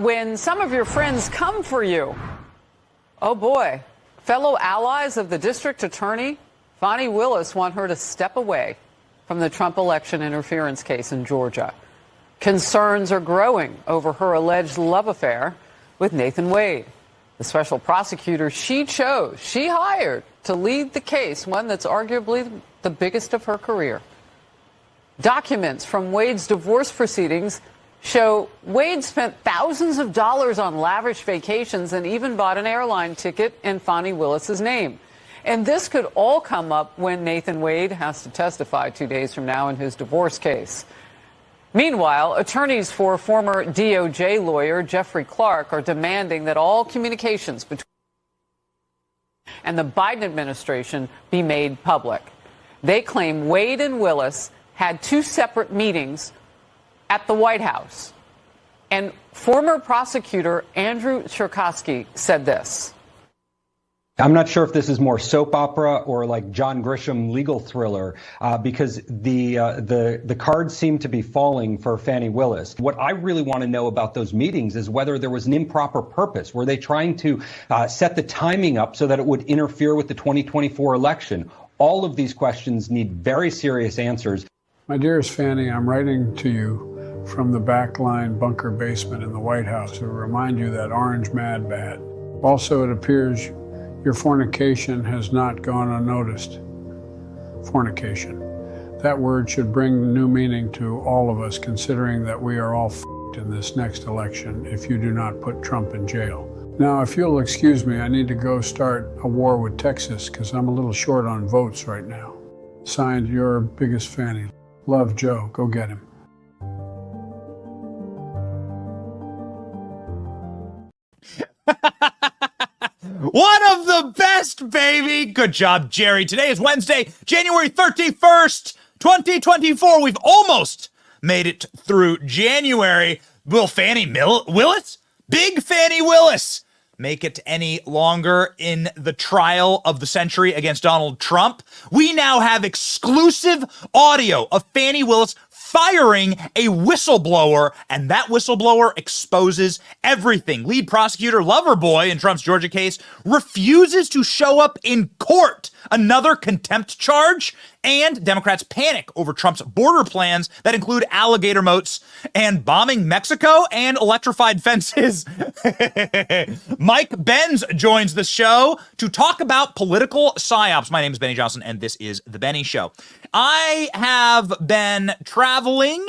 when some of your friends come for you. Oh, boy. Fellow allies of the district attorney, Fani Willis, want her to step away from the Trump election interference case in Georgia. Concerns are growing over her alleged love affair with Nathan Wade, the special prosecutor she hired to lead the case, one that's arguably the biggest of her career. Documents from Wade's divorce proceedings show Wade spent thousands of dollars on lavish vacations and even bought an airline ticket in Fani Willis's name. And this could all come up when Nathan Wade has to testify 2 days from now in his divorce case. Meanwhile, attorneys for former DOJ lawyer Jeffrey Clark are demanding that all communications between and the Biden administration be made public. They claim Wade and Willis had 2 separate meetings at the White House. And former prosecutor Andrew Cherkasky said this. I'm not sure if this is more soap opera or like John Grisham legal thriller, because the cards seem to be falling for Fani Willis. What I really want to know about those meetings is whether there was an improper purpose. Were they trying to set the timing up so that it would interfere with the 2024 election? All of these questions need very serious answers. My dearest Fani, I'm writing to you from the backline bunker basement in the White House to remind you that orange mad bad. Also, it appears your fornication has not gone unnoticed. Fornication. That word should bring new meaning to all of us, considering that we are all f***ed in this next election if you do not put Trump in jail. Now, if you'll excuse me, I need to go start a war with Texas because I'm a little short on votes right now. Signed, your biggest Fani. Love, Joe. Go get him. One of the best, baby. Good job, Jerry. Today is Wednesday, January 31st, 2024. We've almost made it through January. Will Fani Willis? Big Fani Willis make it any longer in the trial of the century against Donald Trump? We now have exclusive audio of Fani Willis firing a whistleblower, and that whistleblower exposes everything. Lead prosecutor Loverboy in Trump's Georgia case refuses to show up in court. Another contempt charge, and Democrats panic over Trump's border plans that include alligator moats and bombing Mexico and electrified fences. Mike Benz joins the show to talk about political psyops. My name is Benny Johnson, and this is The Benny Show. I have been traveling.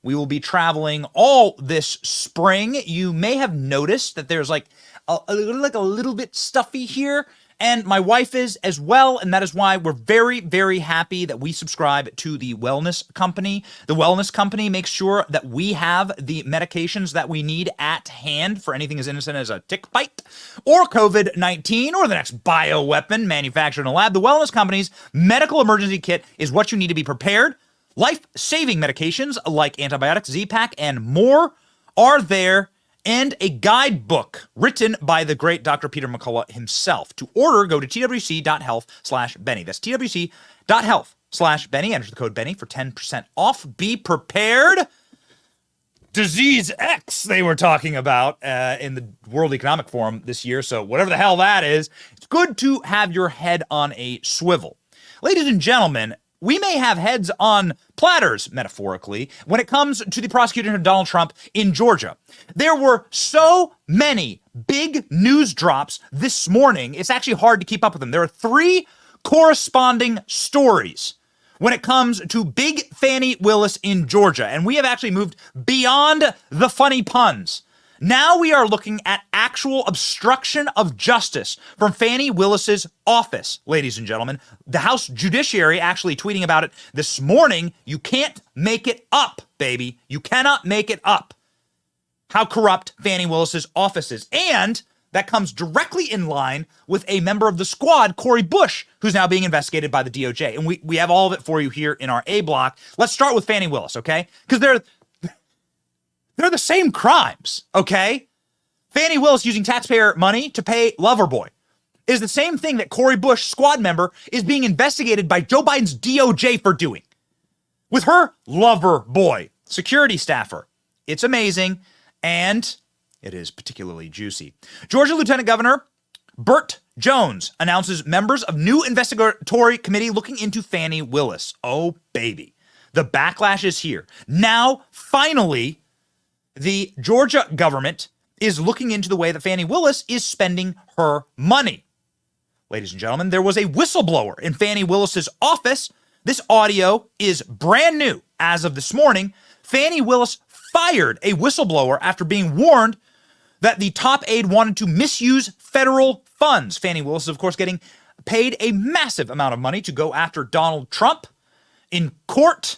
We will be traveling all this spring. You may have noticed that there's like a little bit stuffy here. And my wife is as well, and that is why we're very, very happy that we subscribe to the Wellness Company. The Wellness Company makes sure that we have the medications that we need at hand for anything as innocent as a tick bite or COVID-19 or the next bioweapon manufactured in a lab. The Wellness Company's medical emergency kit is what you need to be prepared. Life-saving medications like antibiotics, Z-Pak, and more are there, and a guidebook written by the great Dr. Peter McCullough himself. To order, go to twc.health/Benny. That's twc.health/Benny. Enter the code Benny for 10% off. Be prepared. Disease X they were talking about in the World Economic Forum this year. So whatever the hell that is, it's good to have your head on a swivel. Ladies and gentlemen, we may have heads on platters, metaphorically, when it comes to the prosecution of Donald Trump in Georgia. There were so many big news drops this morning, it's actually hard to keep up with them. There are 3 corresponding stories when it comes to big Fani Willis in Georgia, and we have actually moved beyond the funny puns. Now we are looking at actual obstruction of justice from Fani Willis's office, ladies and gentlemen. The House Judiciary actually tweeting about it this morning. You can't make it up, baby. You cannot make it up how corrupt Fani Willis's office is. And that comes directly in line with a member of the squad, Cori Bush, who's now being investigated by the DOJ. And we have all of it for you here in our A block. Let's start with Fani Willis, okay? Because they're the same crimes, okay? Fani Willis using taxpayer money to pay Loverboy is the same thing that Cori Bush, squad member, is being investigated by Joe Biden's DOJ for doing with her Loverboy security staffer. It's amazing, and It is particularly juicy. Georgia Lieutenant Governor Burt Jones announces members of new investigatory committee looking into Fani Willis. Oh, baby. The backlash is here. Now, finally, the Georgia government is looking into the way that Fani Willis is spending her money. Ladies and gentlemen, there was a whistleblower in Fani Willis's office. This audio is brand new as of this morning. Fani Willis fired a whistleblower after being warned that the top aide wanted to misuse federal funds. Fani Willis is, of course, getting paid a massive amount of money to go after Donald Trump in court,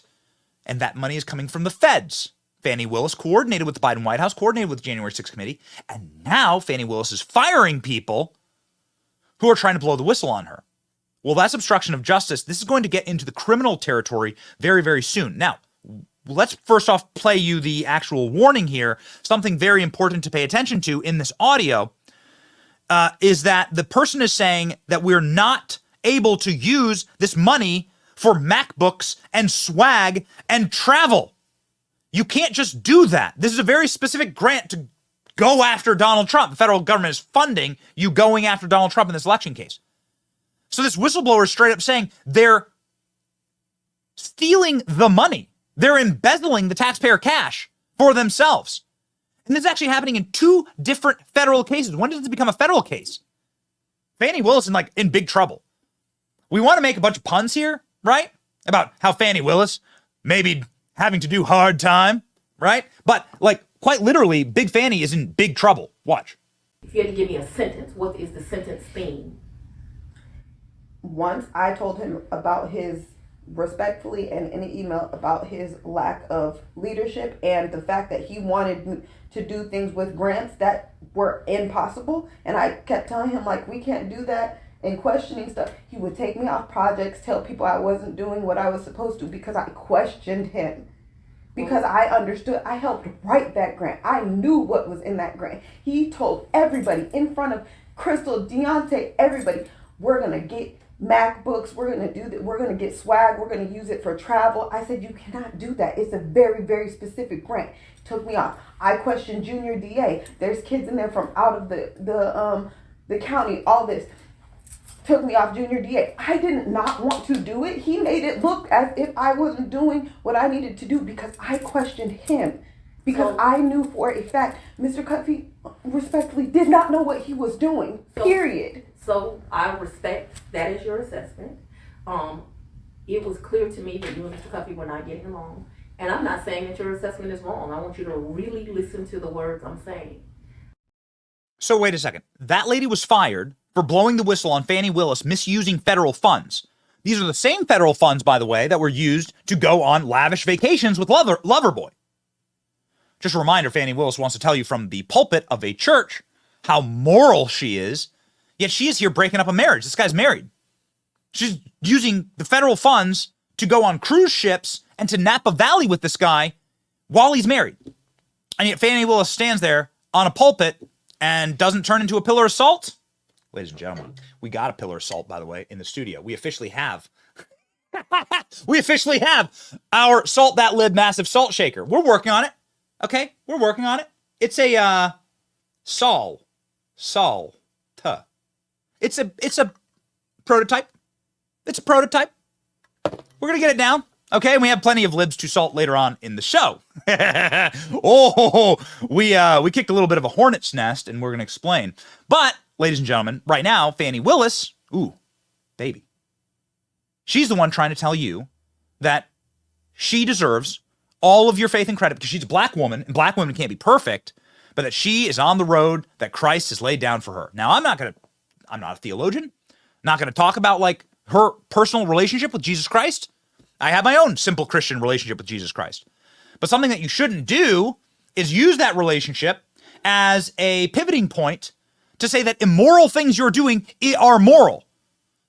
and that money is coming from the feds. Fani Willis coordinated with the Biden White House, coordinated with the January 6th committee, and now Fani Willis is firing people who are trying to blow the whistle on her. Well, that's obstruction of justice. This is going to get into the criminal territory very, very soon. Now, let's first off play you the actual warning here. Something very important to pay attention to in this audio is that the person is saying that we're not able to use this money for MacBooks and swag and travel. You can't just do that. This is a very specific grant to go after Donald Trump. The federal government is funding you going after Donald Trump in this election case. So this whistleblower is straight up saying they're stealing the money. They're embezzling the taxpayer cash for themselves. And this is actually happening in two different federal cases. When does it become a federal case? Fani Willis is in big trouble. We want to make a bunch of puns here, right? About how Fani Willis maybe having to do hard time, right? But quite literally, Big Fani is in big trouble. Watch. If you had to give me a sentence, what is the sentence theme? Once I told him about his, respectfully and in an email, about his lack of leadership and the fact that he wanted to do things with grants that were impossible. And I kept telling him, we can't do that, and questioning stuff. He would take me off projects, tell people I wasn't doing what I was supposed to because I questioned him. Because I understood, I helped write that grant. I knew what was in that grant. He told everybody in front of Crystal, Deontay, everybody, we're going to get MacBooks, we're going to do that, we're going to get swag, we're going to use it for travel. I said, you cannot do that. It's a very, very specific grant. Took me off. I questioned Junior DA. There's kids in there from out of the county, all this. Took me off Junior DA. I did not want to do it. He made it look as if I wasn't doing what I needed to do because I questioned him. Because I knew for a fact Mr. Cuffey respectfully did not know what he was doing, period. So I respect that is your assessment. It was clear to me that you and Mr. Cuffey were not getting along. And I'm not saying that your assessment is wrong. I want you to really listen to the words I'm saying. So wait a second. That lady was fired for blowing the whistle on Fani Willis misusing federal funds. These are the same federal funds, by the way, that were used to go on lavish vacations with Loverboy. Just a reminder, Fani Willis wants to tell you from the pulpit of a church how moral she is, yet she is here breaking up a marriage. This guy's married. She's using the federal funds to go on cruise ships and to Napa Valley with this guy while he's married. And yet Fani Willis stands there on a pulpit and doesn't turn into a pillar of salt. Ladies and gentlemen, we got a pillar of salt, by the way, in the studio. We officially have our Salt That Lid massive salt shaker. We're working on it. Okay, we're working on it. It's a Salt. It's a prototype. It's a prototype. We're gonna get it down. Okay, and we have plenty of libs to salt later on in the show. We kicked a little bit of a hornet's nest, and we're gonna explain. But, ladies and gentlemen, right now, Fani Willis, ooh, baby. She's the one trying to tell you that she deserves all of your faith and credit because she's a black woman, and black women can't be perfect, but that she is on the road that Christ has laid down for her. Now, I'm not a theologian, not gonna talk about her personal relationship with Jesus Christ. I have my own simple Christian relationship with Jesus Christ. But something that you shouldn't do is use that relationship as a pivoting point to say that immoral things you're doing are moral.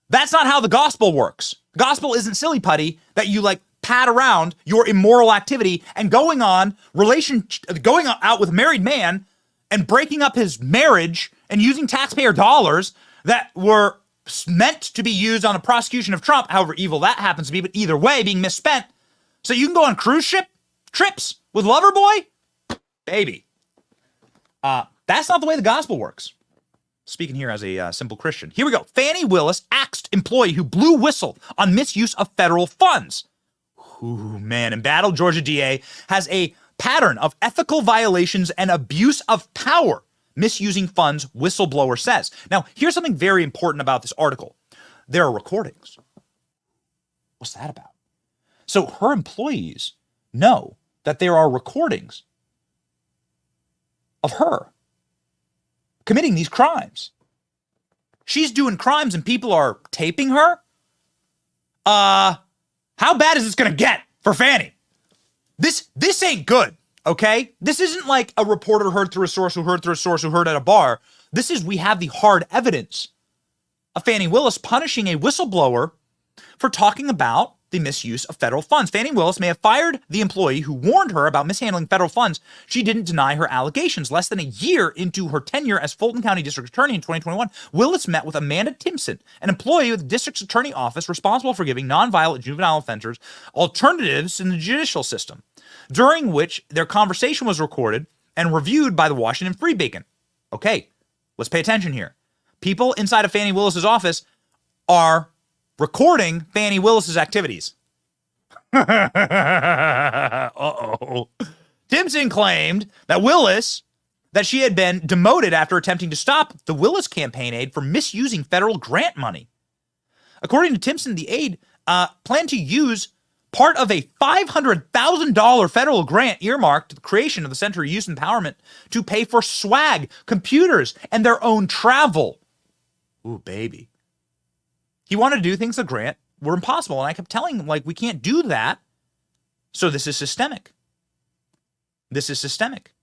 That's not how the gospel works. Gospel isn't silly putty that you pat around your immoral activity and going out with a married man and breaking up his marriage and using taxpayer dollars that were meant to be used on a prosecution of Trump, however evil that happens to be, but either way, being misspent. So you can go on cruise ship trips with Loverboy? Baby. That's not the way the gospel works. Speaking here as a simple Christian. Here we go. Fani Willis axed employee who blew whistle on misuse of federal funds. Ooh, man. Embattled Georgia DA has a pattern of ethical violations and abuse of power, misusing funds, whistleblower says. Now, here's something very important about this article. There are recordings. What's that about? So her employees know that there are recordings of her committing these crimes. She's doing crimes and people are taping her. How bad is this going to get for Fani? This ain't good, okay? This isn't like a reporter heard through a source who heard through a source who heard at a bar. We have the hard evidence of Fani Willis punishing a whistleblower for talking about the misuse of federal funds. Fani Willis may have fired the employee who warned her about mishandling federal funds. She didn't deny her allegations. Less than a year into her tenure as Fulton County District Attorney in 2021, Willis met with Amanda Timpson, an employee of the District Attorney Office responsible for giving nonviolent juvenile offenders alternatives in the judicial system, during which their conversation was recorded and reviewed by the Washington Free Beacon. Okay, let's pay attention here. People inside of Fani Willis's office are recording Fani Willis's activities. Uh-oh. Timpson claimed that she had been demoted after attempting to stop the Willis campaign aide for misusing federal grant money. According to Timpson, the aide planned to use part of a $500,000 federal grant earmarked to the creation of the Center of Youth Empowerment to pay for swag, computers, and their own travel. Ooh, baby. He wanted to do things the grant were impossible. And I kept telling him, like, we can't do that. So this is systemic. This is systemic.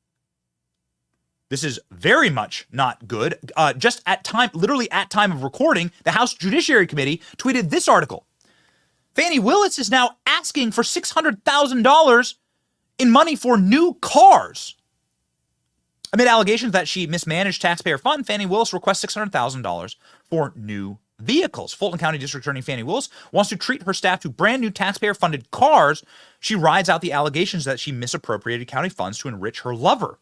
This is very much not good. Literally at time of recording, the House Judiciary Committee tweeted this article. Fani Willis is now asking for $600,000 in money for new cars. Amid allegations that she mismanaged taxpayer funds, Fani Willis requests $600,000 for new vehicles. Fulton County District Attorney Fani Willis wants to treat her staff to brand new taxpayer-funded cars. She rides out the allegations that she misappropriated county funds to enrich her lover.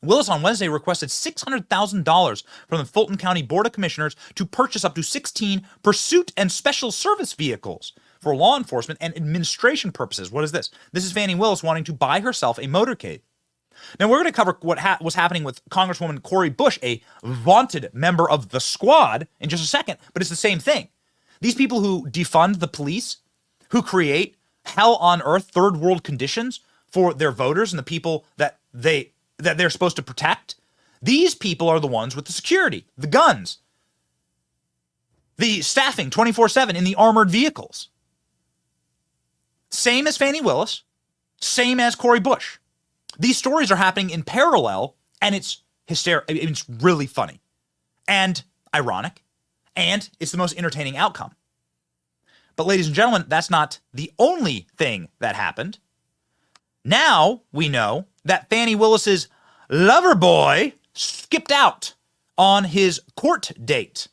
Willis on Wednesday requested $600,000 from the Fulton County Board of Commissioners to purchase up to 16 pursuit and special service vehicles for law enforcement and administration purposes. What is this? This is Fani Willis wanting to buy herself a motorcade. Now, we're going to cover what was happening with Congresswoman Cori Bush, a vaunted member of the squad, in just a second, but it's the same thing. These people who defund the police, who create hell on earth, third world conditions for their voters and the people that they're supposed to protect, these people are the ones with the security, the guns, the staffing 24/7 in the armored vehicles. Same as Fani Willis, same as Cori Bush. These stories are happening in parallel, and it's hysterical. It's really funny and ironic, and it's the most entertaining outcome. But ladies and gentlemen, that's not the only thing that happened. Now we know that Fani Willis's lover boy skipped out on his court date.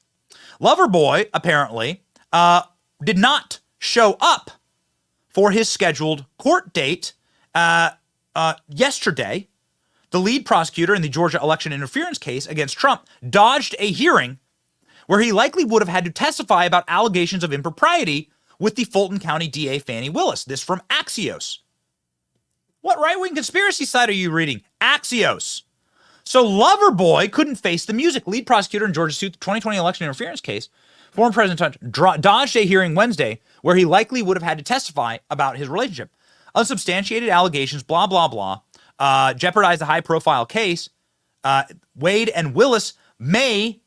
Lover boy apparently did not show up for his scheduled court date yesterday. The lead prosecutor in the Georgia election interference case against Trump dodged a hearing where he likely would have had to testify about allegations of impropriety with the Fulton County DA Fani Willis. This from Axios. What right-wing conspiracy site are you reading? Axios. So Loverboy couldn't face the music. Lead prosecutor in Georgia's 2020 election interference case, former President Trump dodged a hearing Wednesday where he likely would have had to testify about his relationship. Unsubstantiated allegations, blah, blah, blah, jeopardize the high-profile case. Wade and Willis may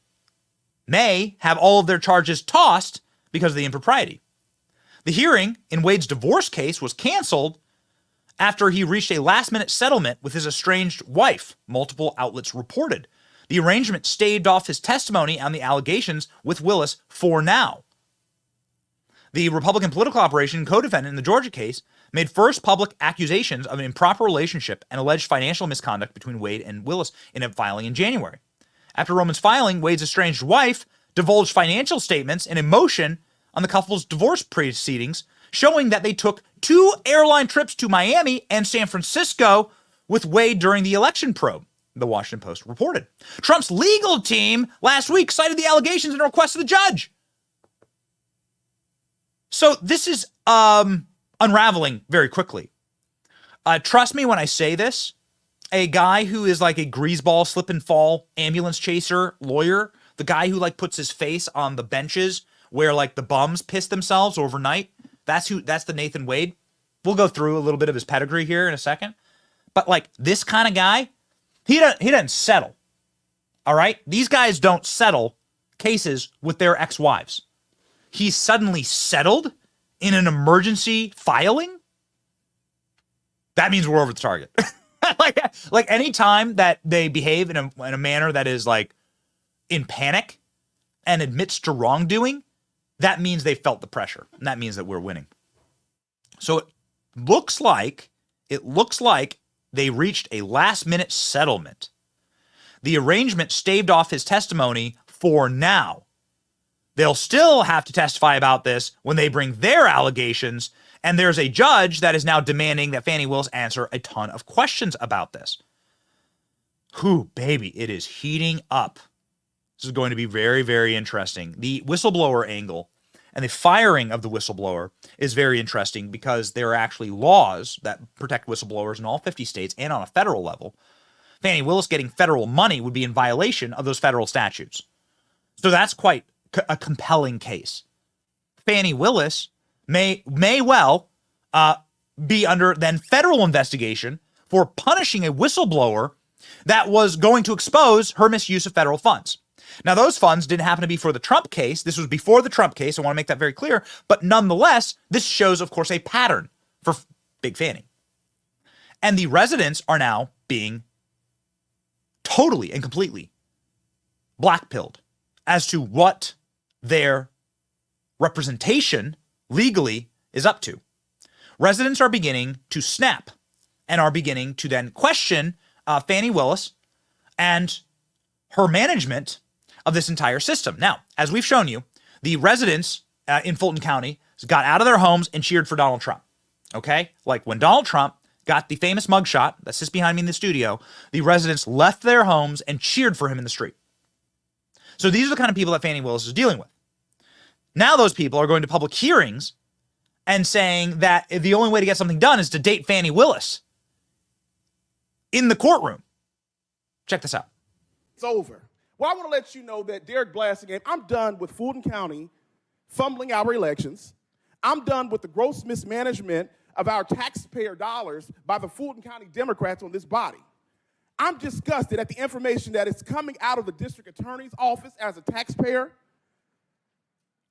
have all of their charges tossed because of the impropriety. The hearing in Wade's divorce case was canceled after he reached a last-minute settlement with his estranged wife, multiple outlets reported. The arrangement staved off his testimony on the allegations with Willis for now. The Republican political operation co-defendant in the Georgia case made first public accusations of an improper relationship and alleged financial misconduct between Wade and Willis in a filing in January. After Roman's filing, Wade's estranged wife divulged financial statements and a motion on the couple's divorce proceedings, showing that they took 2 airline trips to Miami and San Francisco with Wade during the election probe. the Washington Post reported. Trump's legal team last week cited the allegations in a request to the judge. So this is unraveling very quickly. Trust me when I say this. A guy who is like a greaseball, slip and fall, ambulance chaser lawyer, the guy who like puts his face on the benches where like the bums piss themselves overnight. That's the Nathan Wade. We'll go through a little bit of his pedigree here in a second. But like this kind of guy, he doesn't settle. All right? These guys don't settle cases with their ex-wives. He suddenly settled in an emergency filing. That means we're over the target. like any time that they behave in a manner that is like in panic and admits to wrongdoing, that means they felt the pressure, and that means that we're winning. So it looks like they reached a last-minute settlement. The arrangement staved off his testimony for now. They'll still have to testify about this when they bring their allegations, and there's a judge that is now demanding that Fani Willis answer a ton of questions about this. Whew, baby, it is heating up. This is going to be very, very interesting. The whistleblower angle and the firing of the whistleblower is very interesting because there are actually laws that protect whistleblowers in all 50 states and on a federal level. Fani Willis getting federal money would be in violation of those federal statutes. So that's quite a compelling case. Fani Willis may well be under then federal investigation for punishing a whistleblower that was going to expose her misuse of federal funds. Now, those funds didn't happen to be for the Trump case. This was before the Trump case. I want to make that very clear. But nonetheless, this shows, of course, a pattern for Big Fani. And the residents are now being totally and completely blackpilled as to what their representation legally is up to. Residents are beginning to snap and are beginning to then question Fani Willis and her management of this entire system. Now, as we've shown you, the residents in Fulton County got out of their homes and cheered for Donald Trump. Okay? Like when Donald Trump got the famous mugshot that sits behind me in the studio, the residents left their homes and cheered for him in the street. So these are the kind of people that Fani Willis is dealing with. Now those people are going to public hearings and saying that the only way to get something done is to date Fani Willis in the courtroom. Check this out. It's over. Well, I want to let you know that Derek Blasingame, I'm done with Fulton County fumbling our elections. I'm done with the gross mismanagement of our taxpayer dollars by the Fulton County Democrats on this body. I'm disgusted at the information that is coming out of the district attorney's office as a taxpayer.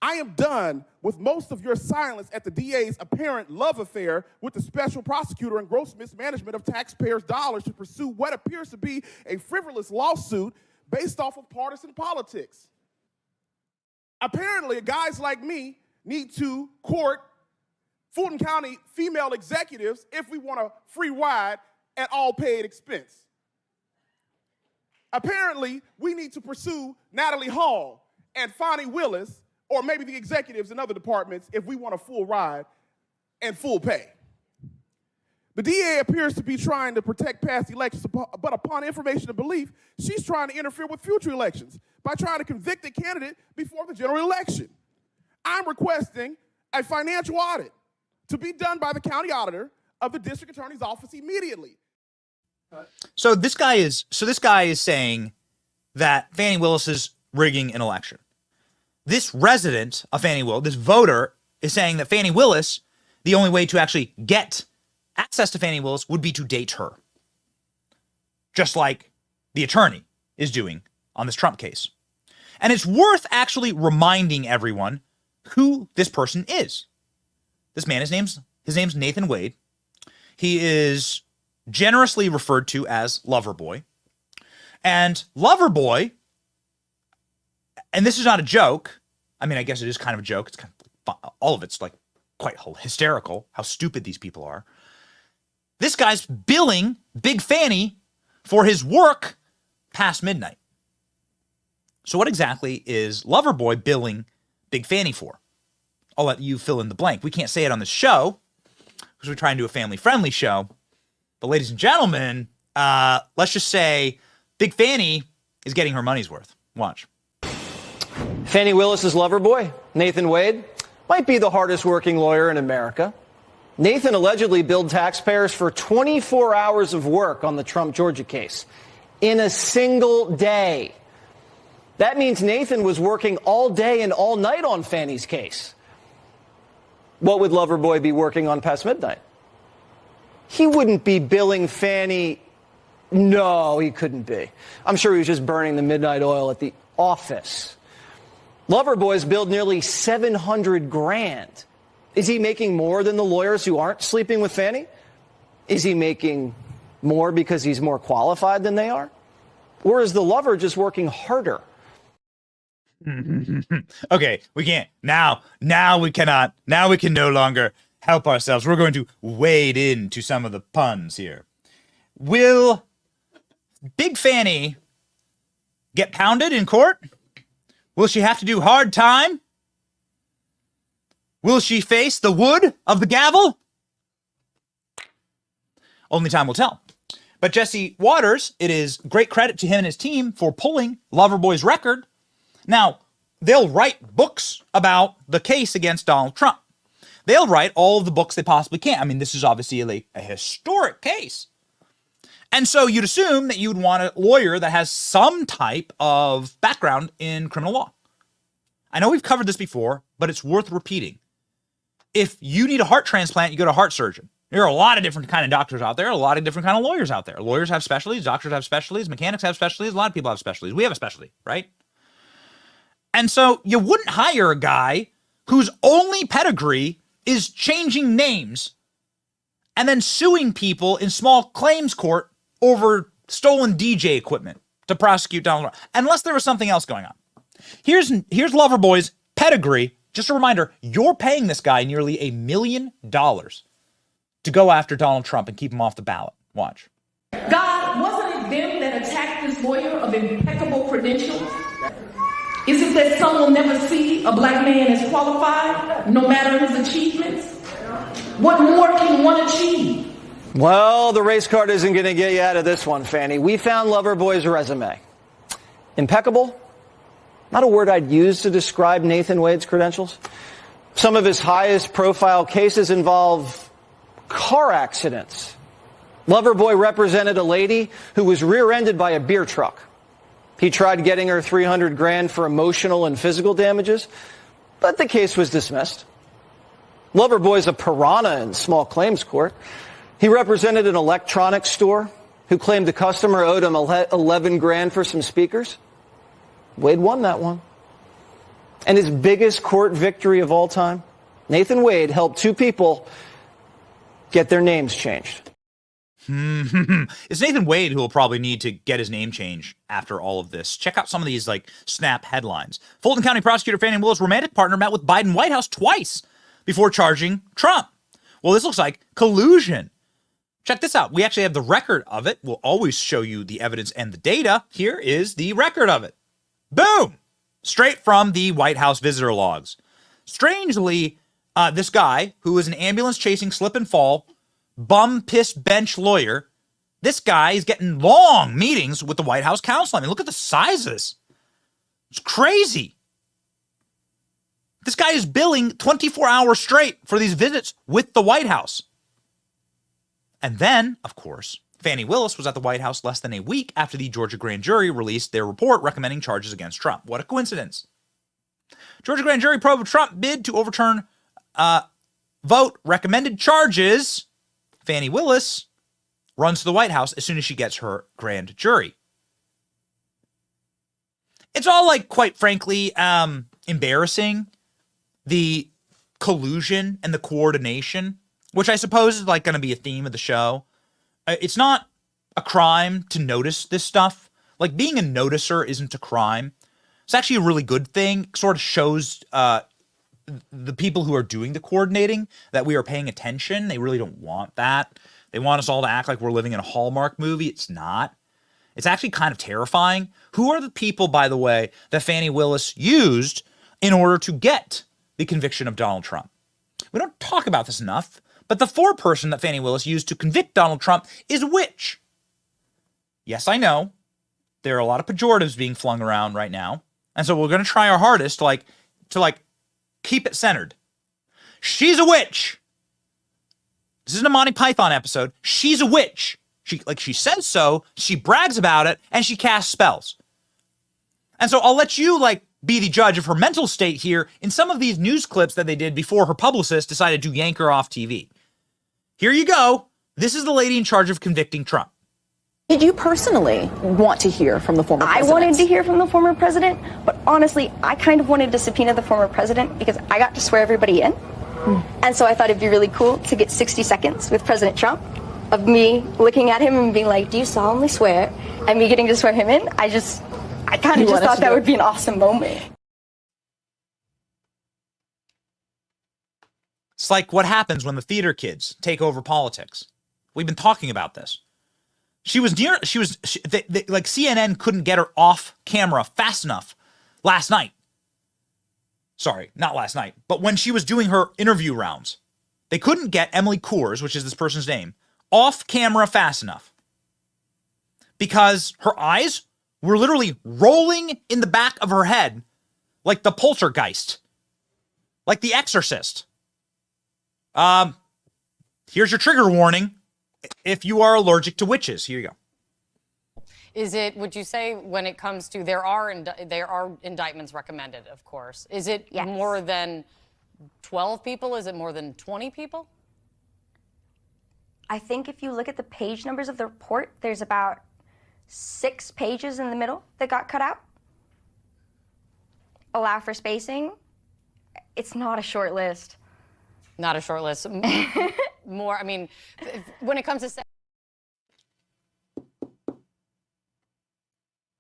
I am done with most of your silence at the DA's apparent love affair with the special prosecutor and gross mismanagement of taxpayers' dollars to pursue what appears to be a frivolous lawsuit based off of partisan politics. Apparently, guys like me need to court Fulton County female executives if we want a free ride at all paid expense. Apparently, we need to pursue Natalie Hall and Fani Willis, or maybe the executives in other departments, if we want a full ride and full pay. The DA appears to be trying to protect past elections, but upon information and belief, she's trying to interfere with future elections by trying to convict a candidate before the general election. I'm requesting a financial audit to be done by the county auditor of the district attorney's office immediately. So this guy is saying that Fani Willis is rigging an election. This resident of Fani Willis, this voter, is saying that Fani Willis, the only way to actually get access to Fani Willis would be to date her. Just like the attorney is doing on this Trump case. And it's worth actually reminding everyone who this person is. This man, his name's Nathan Wade. He is generously referred to as Loverboy. And Loverboy, and this is not a joke. I mean, I guess it is kind of a joke. It's kind of all of it's like quite hysterical how stupid these people are. This guy's billing Big Fani for his work past midnight. So what exactly is Loverboy billing Big Fani for? I'll let you fill in the blank. We can't say it on the show because we're trying to do a family-friendly show. But ladies and gentlemen, let's just say Big Fani is getting her money's worth. Watch. Fani Willis's lover boy, Nathan Wade, might be the hardest working lawyer in America. Nathan allegedly billed taxpayers for 24 hours of work on the Trump Georgia case in a single day. That means Nathan was working all day and all night on Fani's case. What would Loverboy be working on past midnight? He wouldn't be billing Fani. No, he couldn't be. I'm sure he was just burning the midnight oil at the office. Loverboy's billed nearly $700,000. Is he making more than the lawyers who aren't sleeping with Fani? Is he making more because he's more qualified than they are? Or is the lover just working harder? Okay, we can't. Now we cannot. Now we can no longer help ourselves. We're going to wade into some of the puns here. Will Big Fani get pounded in court? Will she have to do hard time? Will she face the wood of the gavel? Only time will tell. But Jesse Waters, it is great credit to him and his team for pulling Loverboy's record. Now, they'll write books about the case against Donald Trump. They'll write all of the books they possibly can. I mean, this is obviously a historic case. And so you'd assume that you'd want a lawyer that has some type of background in criminal law. I know we've covered this before, but it's worth repeating. If you need a heart transplant, you go to a heart surgeon. There are a lot of different kind of doctors out there, a lot of different kind of lawyers out there. Lawyers have specialties, doctors have specialties, mechanics have specialties, a lot of people have specialties. We have a specialty, right? And so you wouldn't hire a guy whose only pedigree is changing names and then suing people in small claims court over stolen DJ equipment to prosecute Donald Trump, unless there was something else going on. Here's Loverboy's pedigree. Just a reminder, you're paying this guy nearly $1 million to go after Donald Trump and keep him off the ballot. Watch. God, wasn't it them that attacked this lawyer of impeccable credentials? Is it that some will never see a black man as qualified, no matter his achievements? What more can one achieve? Well, the race card isn't going to get you out of this one, Fani. We found Loverboy's resume. Impeccable? Not a word I'd use to describe Nathan Wade's credentials. Some of his highest profile cases involve car accidents. Loverboy represented a lady who was rear-ended by a beer truck. He tried getting her $300,000 for emotional and physical damages, but the case was dismissed. Loverboy's a piranha in small claims court. He represented an electronics store who claimed the customer owed him $11,000 for some speakers. Wade won that one. And his biggest court victory of all time, Nathan Wade helped two people get their names changed. It's Nathan Wade who will probably need to get his name changed after all of this. Check out some of these snap headlines. Fulton County prosecutor Fani Willis' romantic partner met with Biden White House twice before charging Trump. Well, this looks like collusion. Check this out. We actually have the record of it. We'll always show you the evidence and the data. Here is the record of it. Boom! Straight from the White House visitor logs. Strangely, this guy, who is an ambulance-chasing slip and fall, bum-piss bench lawyer, this guy is getting long meetings with the White House counsel. I mean, look at the size of this. It's crazy. This guy is billing 24 hours straight for these visits with the White House. And then, of course, Fani Willis was at the White House less than a week after the Georgia grand jury released their report recommending charges against Trump. What a coincidence. Georgia grand jury probe of Trump bid to overturn vote recommended charges. Fani Willis runs to the White House as soon as she gets her grand jury. It's all quite frankly, embarrassing. The collusion and the coordination, which I suppose is going to be a theme of the show. It's not a crime to notice this stuff. Being a noticer isn't a crime. It's actually a really good thing. It sort of shows the people who are doing the coordinating that we are paying attention. They really don't want that. They want us all to act like we're living in a Hallmark movie. It's not. It's actually kind of terrifying. Who are the people, by the way, that Fani Willis used in order to get the conviction of Donald Trump? We don't talk about this enough, but the foreperson that Fani Willis used to convict Donald Trump is which? Yes, I know. there are a lot of pejoratives being flung around right now. And so we're going to try our hardest to keep it centered. She's a witch. This isn't a Monty Python episode. She's a witch. She says so, she brags about it, and she casts spells. And so I'll let you be the judge of her mental state here in some of these news clips that they did before her publicist decided to yank her off TV. Here you go. This is the lady in charge of convicting Trump. Did you personally want to hear from the former president? I wanted to hear from the former president, but honestly, I kind of wanted to subpoena the former president because I got to swear everybody in. And so I thought it'd be really cool to get 60 seconds with President Trump of me looking at him and being like, do you solemnly swear? And me getting to swear him in. I kind of just thought that would be an awesome moment. It's like what happens when the theater kids take over politics. We've been talking about this. CNN couldn't get her off camera fast enough last night. Sorry, not last night, but when she was doing her interview rounds, they couldn't get Emily Coors, which is this person's name, off camera fast enough because her eyes were literally rolling in the back of her head like the poltergeist, like the exorcist. Here's your trigger warning. If you are allergic to witches, here you go. Would you say when it comes to, there are indictments recommended, of course. Is it more than 12 people? Is it more than 20 people? I think if you look at the page numbers of the report, there's about 6 pages in the middle that got cut out. Allow for spacing. It's not a short list. Not a short list. More, I mean, when it comes to...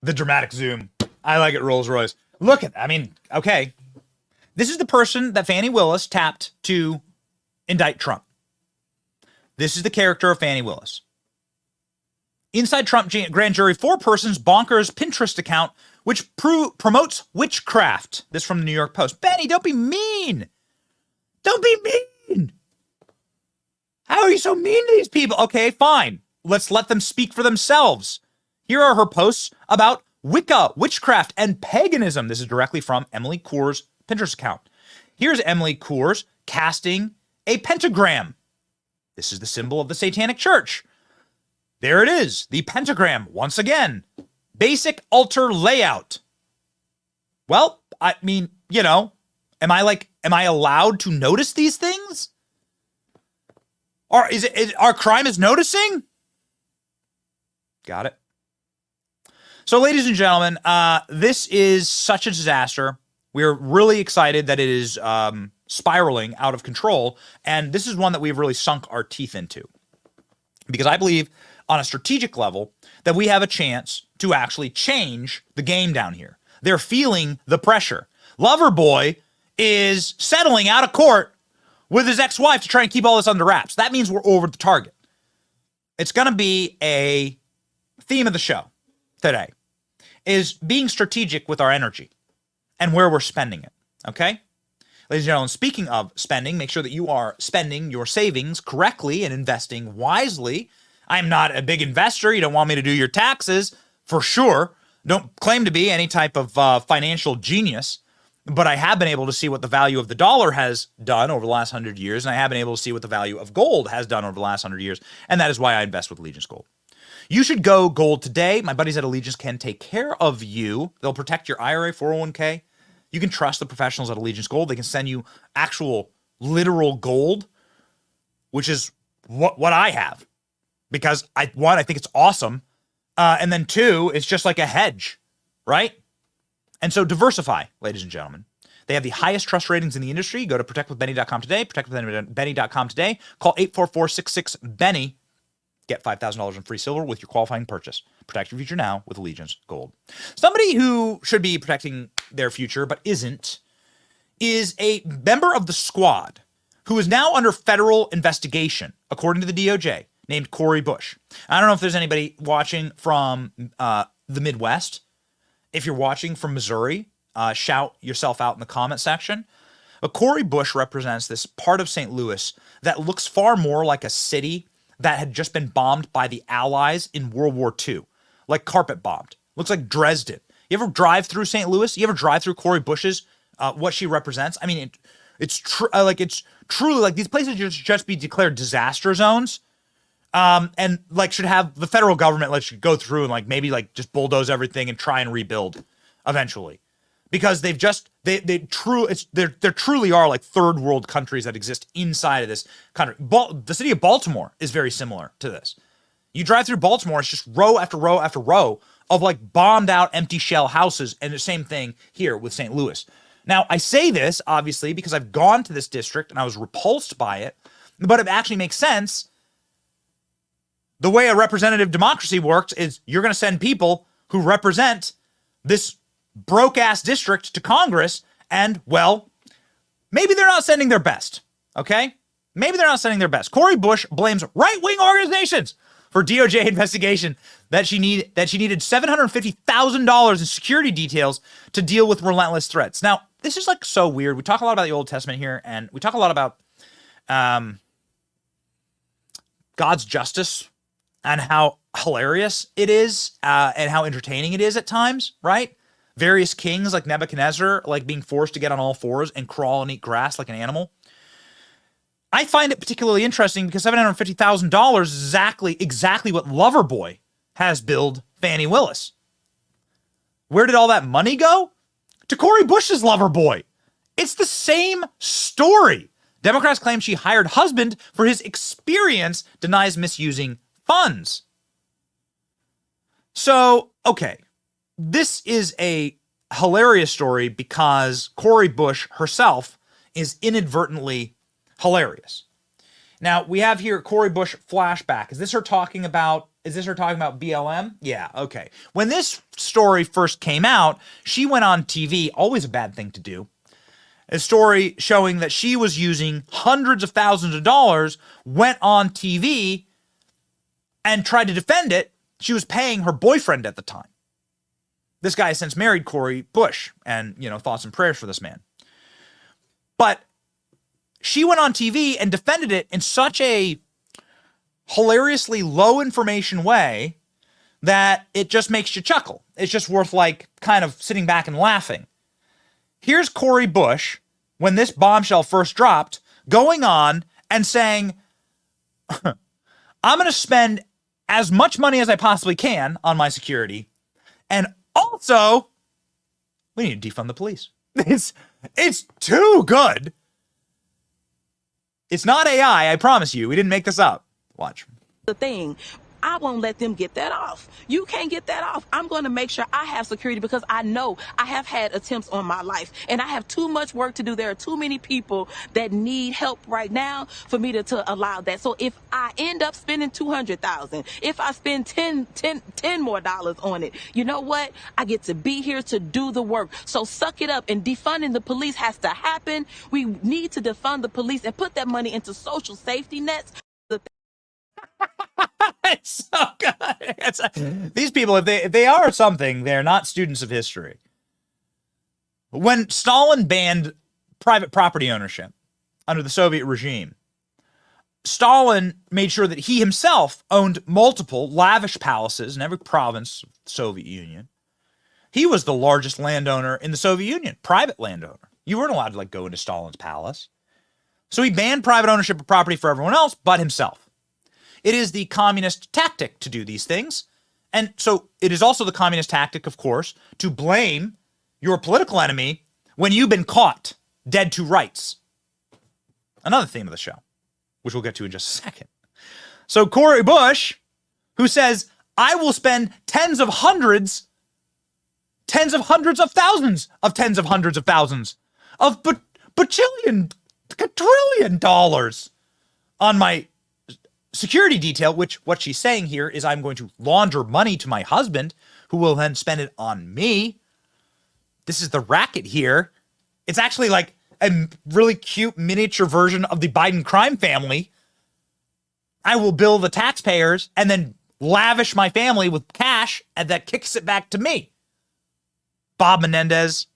The dramatic zoom. I like it, Rolls Royce. Look at, okay. This is the person that Fani Willis tapped to indict Trump. This is the character of Fani Willis. Inside Trump grand jury, 4 persons bonkers Pinterest account, which promotes witchcraft. This from the New York Post. Benny, don't be mean. Don't be mean. How are you so mean to these people? Okay, fine. Let's let them speak for themselves. Here are her posts about Wicca, witchcraft, and paganism. This is directly from Emily Coors' Pinterest account. Here's Emily Coors casting a pentagram. This is the symbol of the Satanic Church. There it is, the pentagram, once again. Basic altar layout. Well, I mean, am I allowed to notice these things? Or our crime is noticing? Got it. So, ladies and gentlemen, this is such a disaster. We're really excited that it is spiraling out of control. And this is one that we've really sunk our teeth into. Because I believe on a strategic level that we have a chance to actually change the game down here. They're feeling the pressure. Loverboy is settling out of court with his ex-wife to try and keep all this under wraps. That means we're over the target. It's going to be a theme of the show today, is being strategic with our energy and where we're spending it, okay? Ladies and gentlemen, speaking of spending, make sure that you are spending your savings correctly and investing wisely. I'm not a big investor. You don't want me to do your taxes, for sure. Don't claim to be any type of financial genius, but I have been able to see what the value of the dollar has done over the last 100 years, and I have been able to see what the value of gold has done over the last 100 years, and that is why I invest with Allegiance Gold. You should go gold today. My buddies at Allegiance can take care of you. They'll protect your IRA, 401k. You can trust the professionals at Allegiance Gold. They can send you actual, literal gold, which is what I have. Because I think it's awesome. And then 2, it's just like a hedge, right? And so diversify, ladies and gentlemen. They have the highest trust ratings in the industry. Go to protectwithbenny.com today. Protectwithbenny.com today. Call 844-66-BENNY. Get $5,000 in free silver with your qualifying purchase. Protect your future now with Allegiance Gold. Somebody who should be protecting their future but isn't is a member of the squad who is now under federal investigation, according to the DOJ, named Cori Bush. I don't know if there's anybody watching from the Midwest. If you're watching from Missouri, shout yourself out in the comment section. But Cori Bush represents this part of St. Louis that looks far more like a city that had just been bombed by the Allies in World War II, like carpet bombed. Looks like Dresden. You ever drive through St. Louis? You ever drive through Cori Bush's, what she represents? I mean, it's truly like these places should just be declared disaster zones. And like should have the federal government should go through and like maybe like just bulldoze everything and try and rebuild eventually, because they truly are like third world countries that exist inside of this country. The city of Baltimore is very similar to this. You drive through Baltimore, it's just row after row after row of like bombed out empty shell houses, and the same thing here with St. Louis. Now, I say this obviously because I've gone to this district and I was repulsed by it, but it actually makes sense. The way a representative democracy works is you're going to send people who represent this broke-ass district to Congress, and, well, maybe they're not sending their best, okay? Maybe they're not sending their best. Cori Bush blames right-wing organizations for DOJ investigation that she needed $750,000 in security details to deal with relentless threats. Now, this is like so weird. We talk a lot about the Old Testament here, and we talk a lot about God's justice and how hilarious it is and how entertaining it is at times, right? Various kings like Nebuchadnezzar, like being forced to get on all fours and crawl and eat grass like an animal. I find it particularly interesting because $750,000 is exactly what Loverboy has billed Fani Willis. Where did all that money go? To Cori Bush's Loverboy. It's the same story. Democrats claim she hired husband for his experience, denies misusing funds. So, okay, this is a hilarious story because Cori Bush herself is inadvertently hilarious. Now, we have here Cori Bush flashback. Is this her talking about BLM? Yeah, okay. When this story first came out, she went on TV, always a bad thing to do. A story showing that she was using hundreds of thousands of dollars, went on TV and tried to defend it. She was paying her boyfriend at the time. This guy has since married Cori Bush, and, thoughts and prayers for this man. But she went on TV and defended it in such a hilariously low information way that it just makes you chuckle. It's just worth like kind of sitting back and laughing. Here's Cori Bush, when this bombshell first dropped, going on and saying, I'm going to spend as much money as I possibly can on my security. And also, we need to defund the police. It's too good. It's not AI, I promise you. We didn't make this up. Watch. The thing, I won't let them get that off. You can't get that off. I'm going to make sure I have security because I know I have had attempts on my life and I have too much work to do. There are too many people that need help right now for me to allow that. So if I end up spending $200,000, if I spend 10 more dollars on it, you know what? I get to be here to do the work. So suck it up, and defunding the police has to happen. We need to defund the police and put that money into social safety nets. It's so good. These people, if they are something, they're not students of history. When Stalin banned private property ownership under the Soviet regime, Stalin made sure that he himself owned multiple lavish palaces in every province of the Soviet Union. He was the largest landowner in the Soviet Union, private landowner. You weren't allowed to go into Stalin's palace. So he banned private ownership of property for everyone else but himself. It is the communist tactic to do these things. And so it is also the communist tactic, of course, to blame your political enemy when you've been caught dead to rights. Another theme of the show, which we'll get to in just a second. So Cori Bush, who says, I will spend tens of hundreds of thousands of quadrillion dollars on my security detail, which what she's saying here is I'm going to launder money to my husband, who will then spend it on me. This is the racket here. It's actually like a really cute miniature version of the Biden crime family. I will bill the taxpayers and then lavish my family with cash, and that kicks it back to me. Bob Menendez,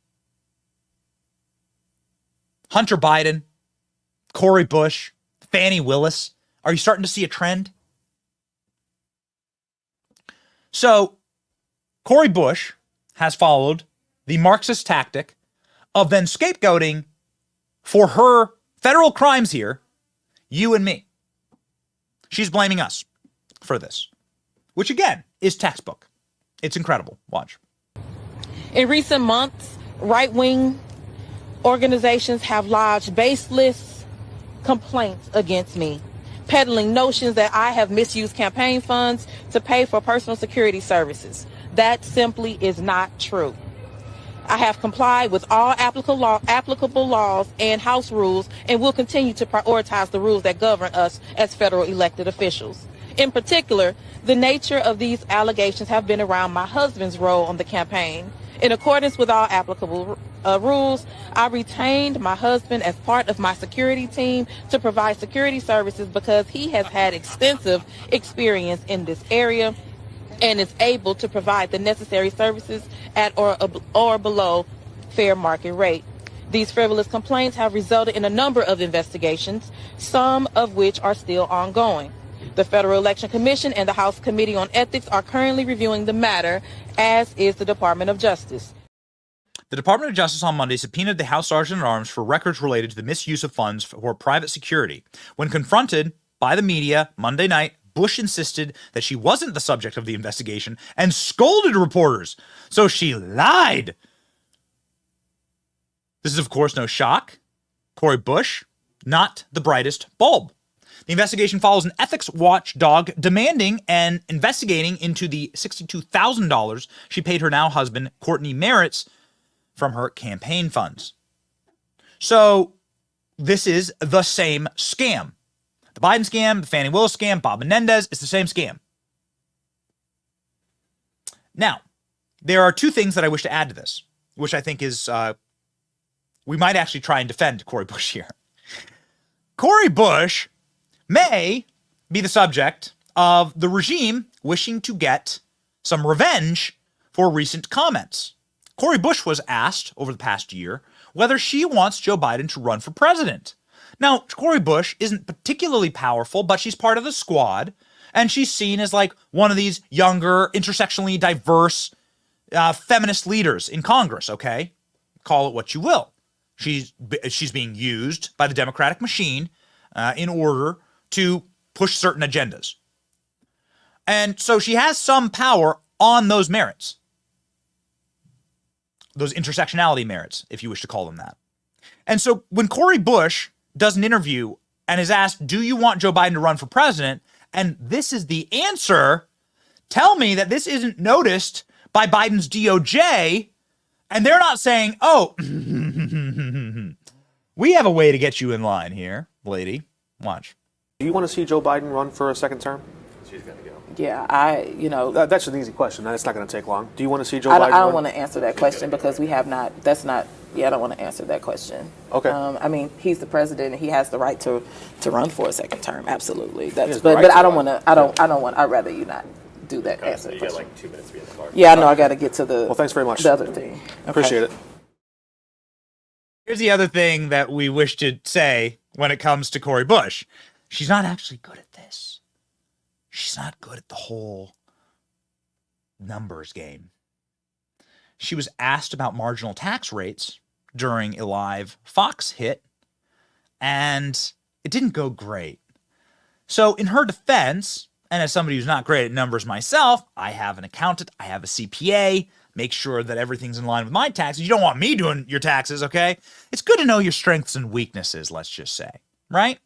Hunter Biden, Cori Bush, Fani Willis. Are you starting to see a trend? So Cori Bush has followed the Marxist tactic of then scapegoating for her federal crimes here, you and me. She's blaming us for this, which again is textbook. It's incredible. Watch. In recent months, right-wing organizations have lodged baseless complaints against me, peddling notions that I have misused campaign funds to pay for personal security services. That simply is not true. I have complied with all applicable laws and House rules and will continue to prioritize the rules that govern us as federal elected officials. In particular, the nature of these allegations have been around my husband's role on the campaign. In accordance with all applicable rules, I retained my husband as part of my security team to provide security services because he has had extensive experience in this area and is able to provide the necessary services at or below fair market rate. These frivolous complaints have resulted in a number of investigations, some of which are still ongoing. The Federal Election Commission and the House Committee on Ethics are currently reviewing the matter, as is the Department of Justice. The Department of Justice on Monday subpoenaed the House Sergeant-at-Arms for records related to the misuse of funds for private security. When confronted by the media Monday night, Bush insisted that she wasn't the subject of the investigation and scolded reporters. So she lied. This is, of course, no shock. Cori Bush, not the brightest bulb. The investigation follows an ethics watchdog demanding and investigating into the $62,000 she paid her now husband, Courtney Merritt's, from her campaign funds. So this is the same scam. The Biden scam, the Fani Willis scam, Bob Menendez, it's the same scam. Now, there are two things that I wish to add to this, which I think is, we might actually try and defend Cori Bush here. Cori Bush may be the subject of the regime wishing to get some revenge for recent comments. Cori Bush was asked over the past year whether she wants Joe Biden to run for president. Now, Cori Bush isn't particularly powerful, but she's part of the squad, and she's seen as like one of these younger, intersectionally diverse feminist leaders in Congress, okay? Call it what you will. She's being used by the Democratic machine in order to push certain agendas. And so she has some power on those merits. Those intersectionality merits, if you wish to call them that. And so when Cori Bush does an interview and is asked, do you want Joe Biden to run for president? And this is the answer. Tell me that this isn't noticed by Biden's DOJ. And they're not saying, oh, we have a way to get you in line here, lady. Watch. Do you want to see Joe Biden run for a second term? She's going to go. Yeah, that's an easy question. It's not going to take long. Do you want to see Joe Biden run? I don't want to answer that question because we have not, I don't want to answer that question. Okay. I mean, he's the president and he has the right to run for a second term. Absolutely. But I don't want to, I'd rather you not do that answer. So you got like 2 minutes to be in the car. Yeah, I know I got to get to the, well, thanks very much. The other thing. Okay. Appreciate it. Here's the other thing that we wish to say when it comes to Cori Bush. She's not actually good at this. She's not good at the whole numbers game. She was asked about marginal tax rates during a live Fox hit, and it didn't go great. So in her defense, and as somebody who's not great at numbers myself, I have an accountant, I have a CPA, make sure that everything's in line with my taxes. You don't want me doing your taxes, okay? It's good to know your strengths and weaknesses, let's just say, right?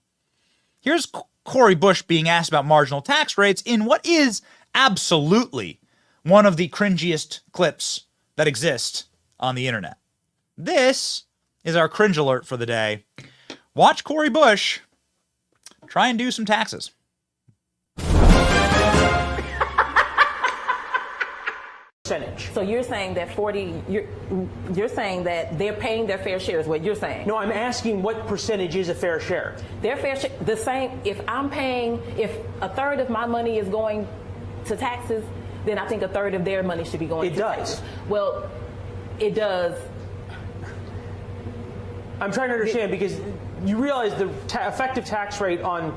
Here's Cori Bush being asked about marginal tax rates in what is absolutely one of the cringiest clips that exist on the internet. This is our cringe alert for the day. Watch Cori Bush try and do some taxes. Percentage. So you're saying that you're saying that they're paying their fair share is what you're saying? No, I'm asking what percentage is a fair share? Their fair share, the same, if a third of my money is going to taxes, then I think a third of their money should be going to taxes. Well, it does. I'm trying to understand because you realize the effective tax rate on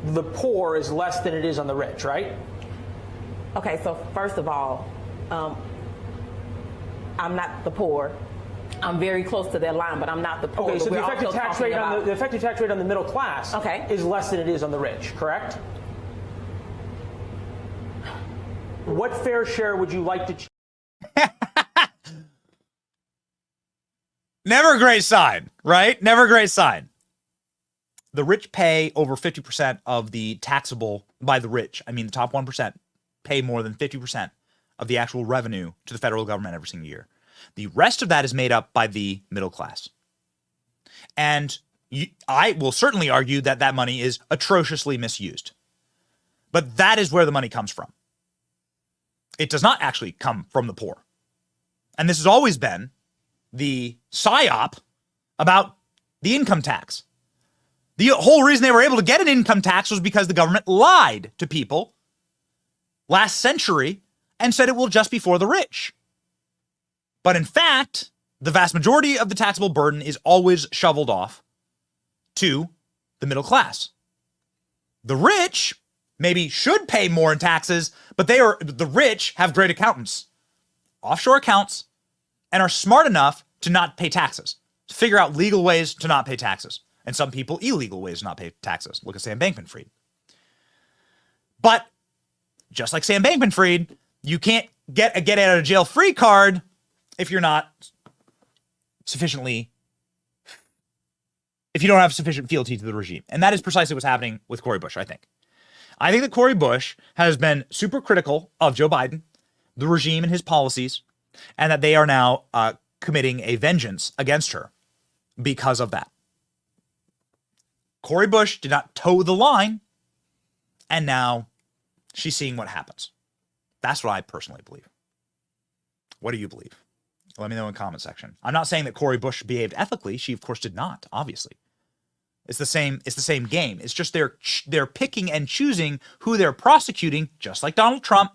the poor is less than it is on the rich, right? Okay, so first of all, I'm not the poor. I'm very close to that line, but I'm not the poor. Okay, so But the we're effective also tax talking rate on about- the effective tax rate on the middle class Okay. is less than it is on the rich, correct? What fair share would you like to? Never a great sign, right? Never a great sign. The rich pay over 50% of the taxable by the rich. I mean, the top 1% pay more than 50% of the actual revenue to the federal government every single year. The rest of that is made up by the middle class. And I will certainly argue that that money is atrociously misused. But that is where the money comes from. It does not actually come from the poor. And this has always been the psyop about the income tax. The whole reason they were able to get an income tax was because the government lied to people last century and said it will just be for the rich. But in fact, the vast majority of the taxable burden is always shoveled off to the middle class. The rich maybe should pay more in taxes, but the rich have great accountants, offshore accounts, and are smart enough to not pay taxes, to figure out legal ways to not pay taxes. And some people, illegal ways to not pay taxes. Look at Sam Bankman-Fried. But just like Sam Bankman-Fried, you can't get a get-out-of-jail-free card if you're not if you don't have sufficient fealty to the regime. And that is precisely what's happening with Cori Bush, I think. I think that Cori Bush has been super critical of Joe Biden, the regime and his policies, and that they are now committing a vengeance against her because of that. Cori Bush did not toe the line, and now she's seeing what happens. That's what I personally believe. What do you believe? Let me know in the comment section. I'm not saying that Cori Bush behaved ethically. She, of course, did not, obviously. It's the same game. It's just they're picking and choosing who they're prosecuting, just like Donald Trump,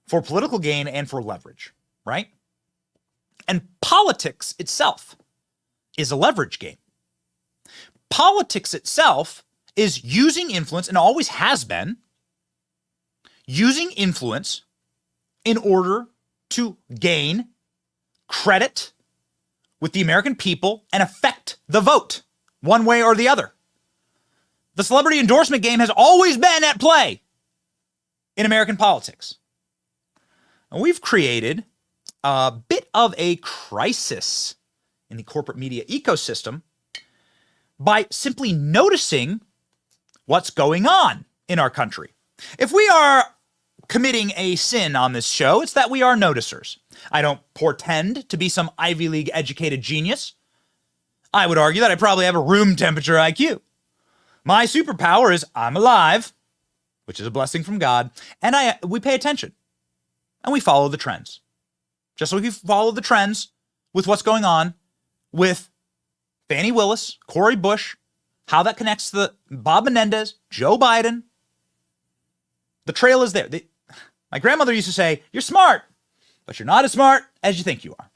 for political gain and for leverage, right? And politics itself is a leverage game. Politics itself is using influence, and always has been, using influence in order to gain credit with the American people and affect the vote one way or the other. The celebrity endorsement game has always been at play in American politics. And we've created a bit of a crisis in the corporate media ecosystem by simply noticing what's going on in our country. If we are committing a sin on this show, it's that we are noticers. I don't portend to be some Ivy League educated genius. I would argue that I probably have a room temperature IQ. My superpower is I'm alive, which is a blessing from God, and we pay attention and we follow the trends. Just like we follow the trends with what's going on with Fani Willis, Cori Bush, how that connects to Bob Menendez, Joe Biden. The trail is there. My grandmother used to say, you're smart, but you're not as smart as you think you are.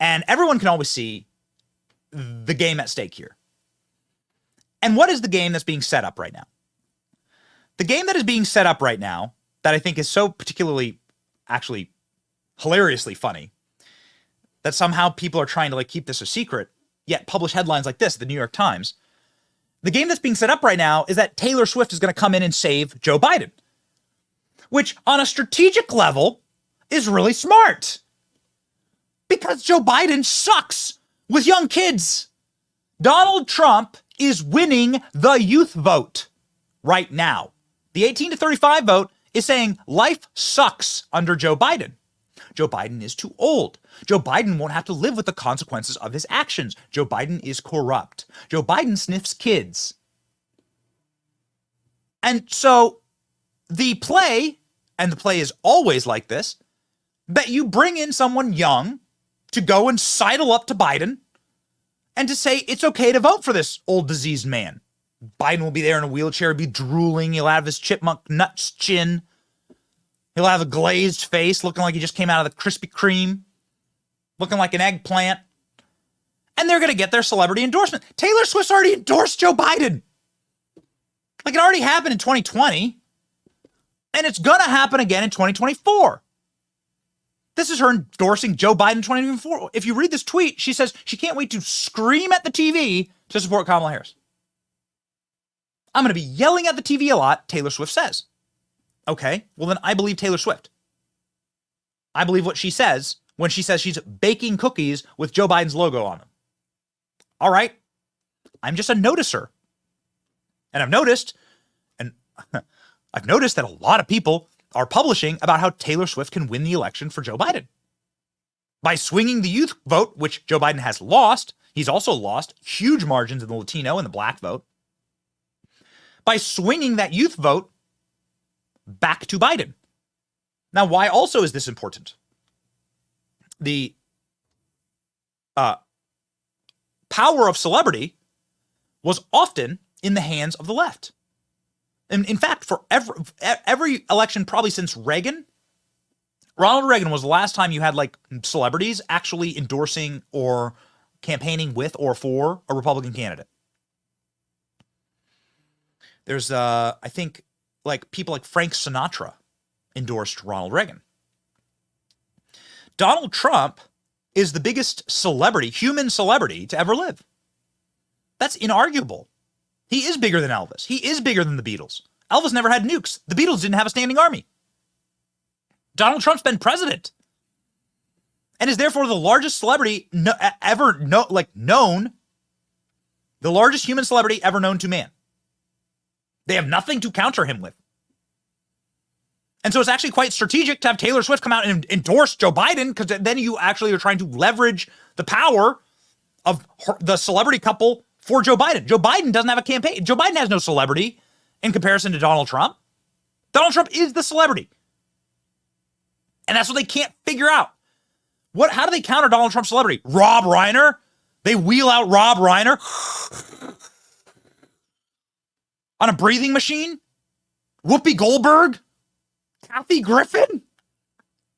And everyone can always see the game at stake here. And what is the game that's being set up right now? The game that is being set up right now, that I think is so particularly, actually hilariously funny, that somehow people are trying to keep this a secret, yet publish headlines like this, the New York Times. The game that's being set up right now is that Taylor Swift is going to come in and save Joe Biden, which on a strategic level is really smart because Joe Biden sucks with young kids. Donald Trump is winning the youth vote right now. The 18 to 35 vote is saying life sucks under Joe Biden. Joe Biden is too old. Joe Biden won't have to live with the consequences of his actions. Joe Biden is corrupt. Joe Biden sniffs kids. And so the play, and the play is always like this, that you bring in someone young to go and sidle up to Biden and to say it's okay to vote for this old diseased man. Biden will be there in a wheelchair, be drooling. He'll have his chipmunk nuts chin. He'll have a glazed face, looking like he just came out of the Krispy Kreme, looking like an eggplant. And they're going to get their celebrity endorsement. Taylor Swift's already endorsed Joe Biden. Like, it already happened in 2020. And it's going to happen again in 2024. This is her endorsing Joe Biden in 2024. If you read this tweet, she says she can't wait to scream at the TV to support Kamala Harris. I'm going to be yelling at the TV a lot, Taylor Swift says. Okay, well then I believe Taylor Swift. I believe what she says when she says she's baking cookies with Joe Biden's logo on them. All right, I'm just a noticer. And I've noticed that a lot of people are publishing about how Taylor Swift can win the election for Joe Biden. By swinging the youth vote, which Joe Biden has lost, he's also lost huge margins in the Latino and the black vote. By swinging that youth vote back to Biden. Now, why also is this important? The power of celebrity was often in the hands of the left. And in fact, for every election, probably since Reagan, Ronald Reagan was the last time you had like celebrities actually endorsing or campaigning with or for a Republican candidate. There's, I think, like people like Frank Sinatra endorsed Ronald Reagan. Donald Trump is the biggest celebrity, human celebrity, to ever live. That's inarguable. He is bigger than Elvis. He is bigger than the Beatles. Elvis never had nukes. The Beatles didn't have a standing army. Donald Trump's been president and is therefore the largest celebrity ever known, the largest human celebrity ever known to man. They have nothing to counter him with. And so it's actually quite strategic to have Taylor Swift come out and endorse Joe Biden, because then you actually are trying to leverage the power of the celebrity couple for Joe Biden. Joe Biden doesn't have a campaign. Joe Biden has no celebrity in comparison to Donald Trump. Donald Trump is the celebrity. And that's what they can't figure out. How do they counter Donald Trump's celebrity? Rob Reiner? They wheel out Rob Reiner on a breathing machine? Whoopi Goldberg? Kathy Griffin?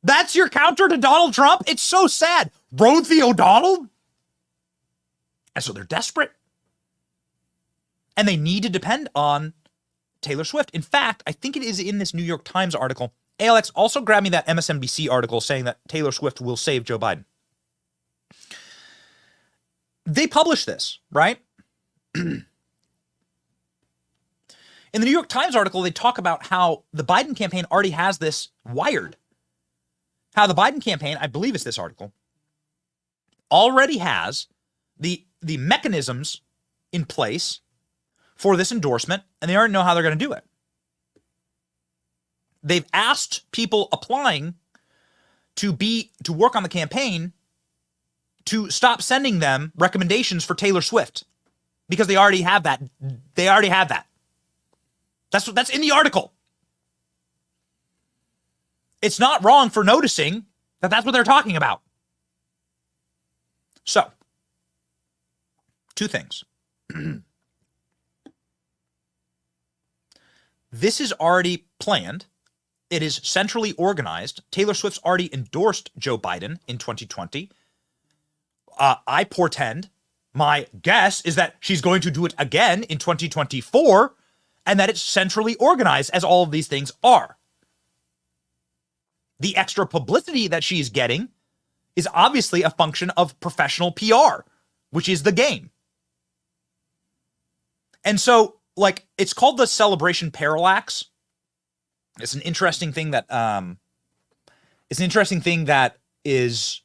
That's your counter to Donald Trump? It's so sad. Dorothy O'Donnell? And so they're desperate. And they need to depend on Taylor Swift. In fact, I think it is in this New York Times article. Alex, also grab me that MSNBC article saying that Taylor Swift will save Joe Biden. They published this, right? In the New York Times article, they talk about how the Biden campaign already has this wired. How the Biden campaign, I believe it's this article, already has the mechanisms in place for this endorsement, and they already know how they're going to do it. They've asked people applying to work on the campaign to stop sending them recommendations for Taylor Swift, because they already have that. They already have that. That's in the article. It's not wrong for noticing that that's what they're talking about. So, two things. This is already planned. It is centrally organized. Taylor Swift's already endorsed Joe Biden in 2020. I portend, my guess is that she's going to do it again in 2024, and that it's centrally organized, as all of these things are. The extra publicity that she's getting is obviously a function of professional PR, which is the game. And so, like, it's called the celebration parallax. It's an interesting thing that is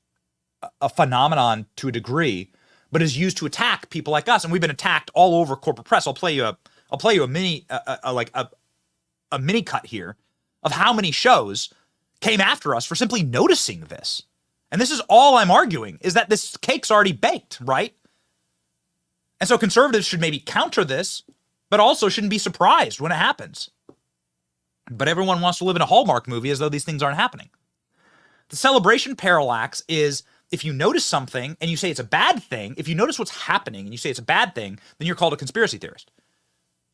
a phenomenon to a degree, but is used to attack people like us. And we've been attacked all over corporate press. I'll play you a mini cut here of how many shows came after us for simply noticing this. And this is all I'm arguing, is that this cake's already baked, right? And so conservatives should maybe counter this, but also shouldn't be surprised when it happens. But everyone wants to live in a Hallmark movie as though these things aren't happening. The celebration parallax is, if you notice something and you say it's a bad thing, if you notice what's happening and you say it's a bad thing, then you're called a conspiracy theorist.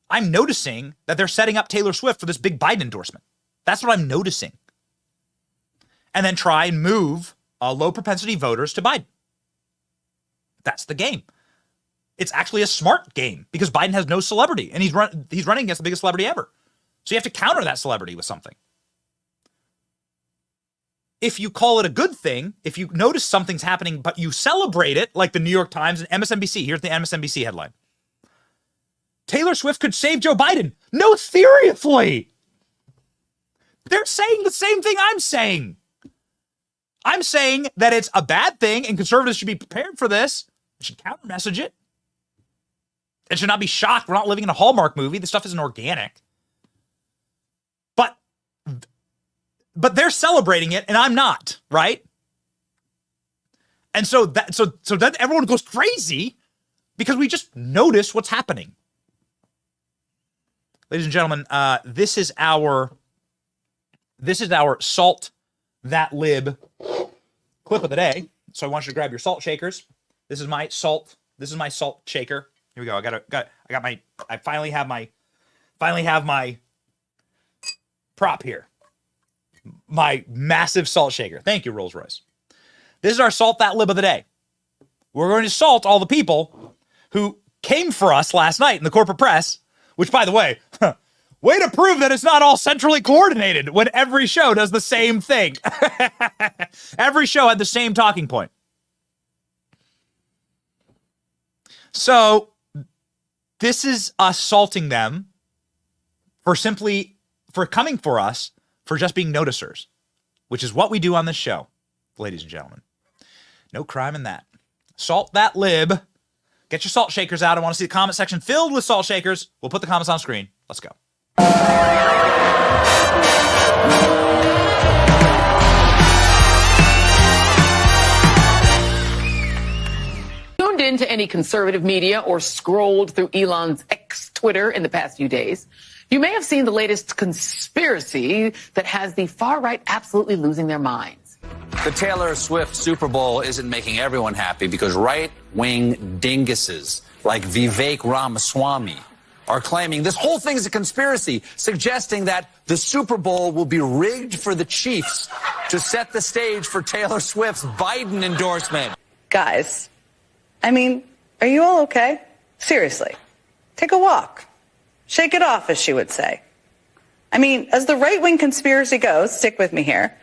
I'm noticing that they're setting up Taylor Swift for this big Biden endorsement. That's what I'm noticing. And then try and move low propensity voters to Biden. That's the game. It's actually a smart game, because Biden has no celebrity and he's running against the biggest celebrity ever. So you have to counter that celebrity with something. if you call it a good thing, if you notice something's happening, but you celebrate it, like the New York Times and MSNBC. Here's the MSNBC headline. Taylor Swift could save Joe Biden. No, seriously. They're saying the same thing I'm saying. I'm saying that it's a bad thing and conservatives should be prepared for this. They should counter-message it. It should not be shocked. We're not living in a Hallmark movie. This stuff isn't organic. But they're celebrating it and I'm not, right? And so then everyone goes crazy because we just notice what's happening. Ladies and gentlemen, this is our Salt That Lib clip of the day. So I want you to grab your salt shakers. This is my salt shaker. Here we go. I finally have my prop here. My massive salt shaker. Thank you, Rolls-Royce. This is our Salt That Lib of the day. We're going to salt all the people who came for us last night in the corporate press, which, by the way, way to prove that it's not all centrally coordinated when every show does the same thing. Every show had the same talking point. So this is us salting them for coming for us, for just being noticers, which is what we do on this show, ladies and gentlemen. No crime in that. Salt That Lib. Get your salt shakers out. I want to see the comment section filled with salt shakers. We'll put the comments on screen. Let's go. Tuned into any conservative media or scrolled through Elon's X Twitter in the past few days, you may have seen the latest conspiracy that has the far right absolutely losing their minds. The Taylor Swift Super Bowl isn't making everyone happy because right-wing dinguses like Vivek Ramaswamy are claiming this whole thing is a conspiracy, suggesting that the Super Bowl will be rigged for the Chiefs to set the stage for Taylor Swift's Biden endorsement. Guys, I mean, are you all okay? Seriously, take a walk. Shake it off, as she would say. I mean, as the right-wing conspiracy goes, stick with me here,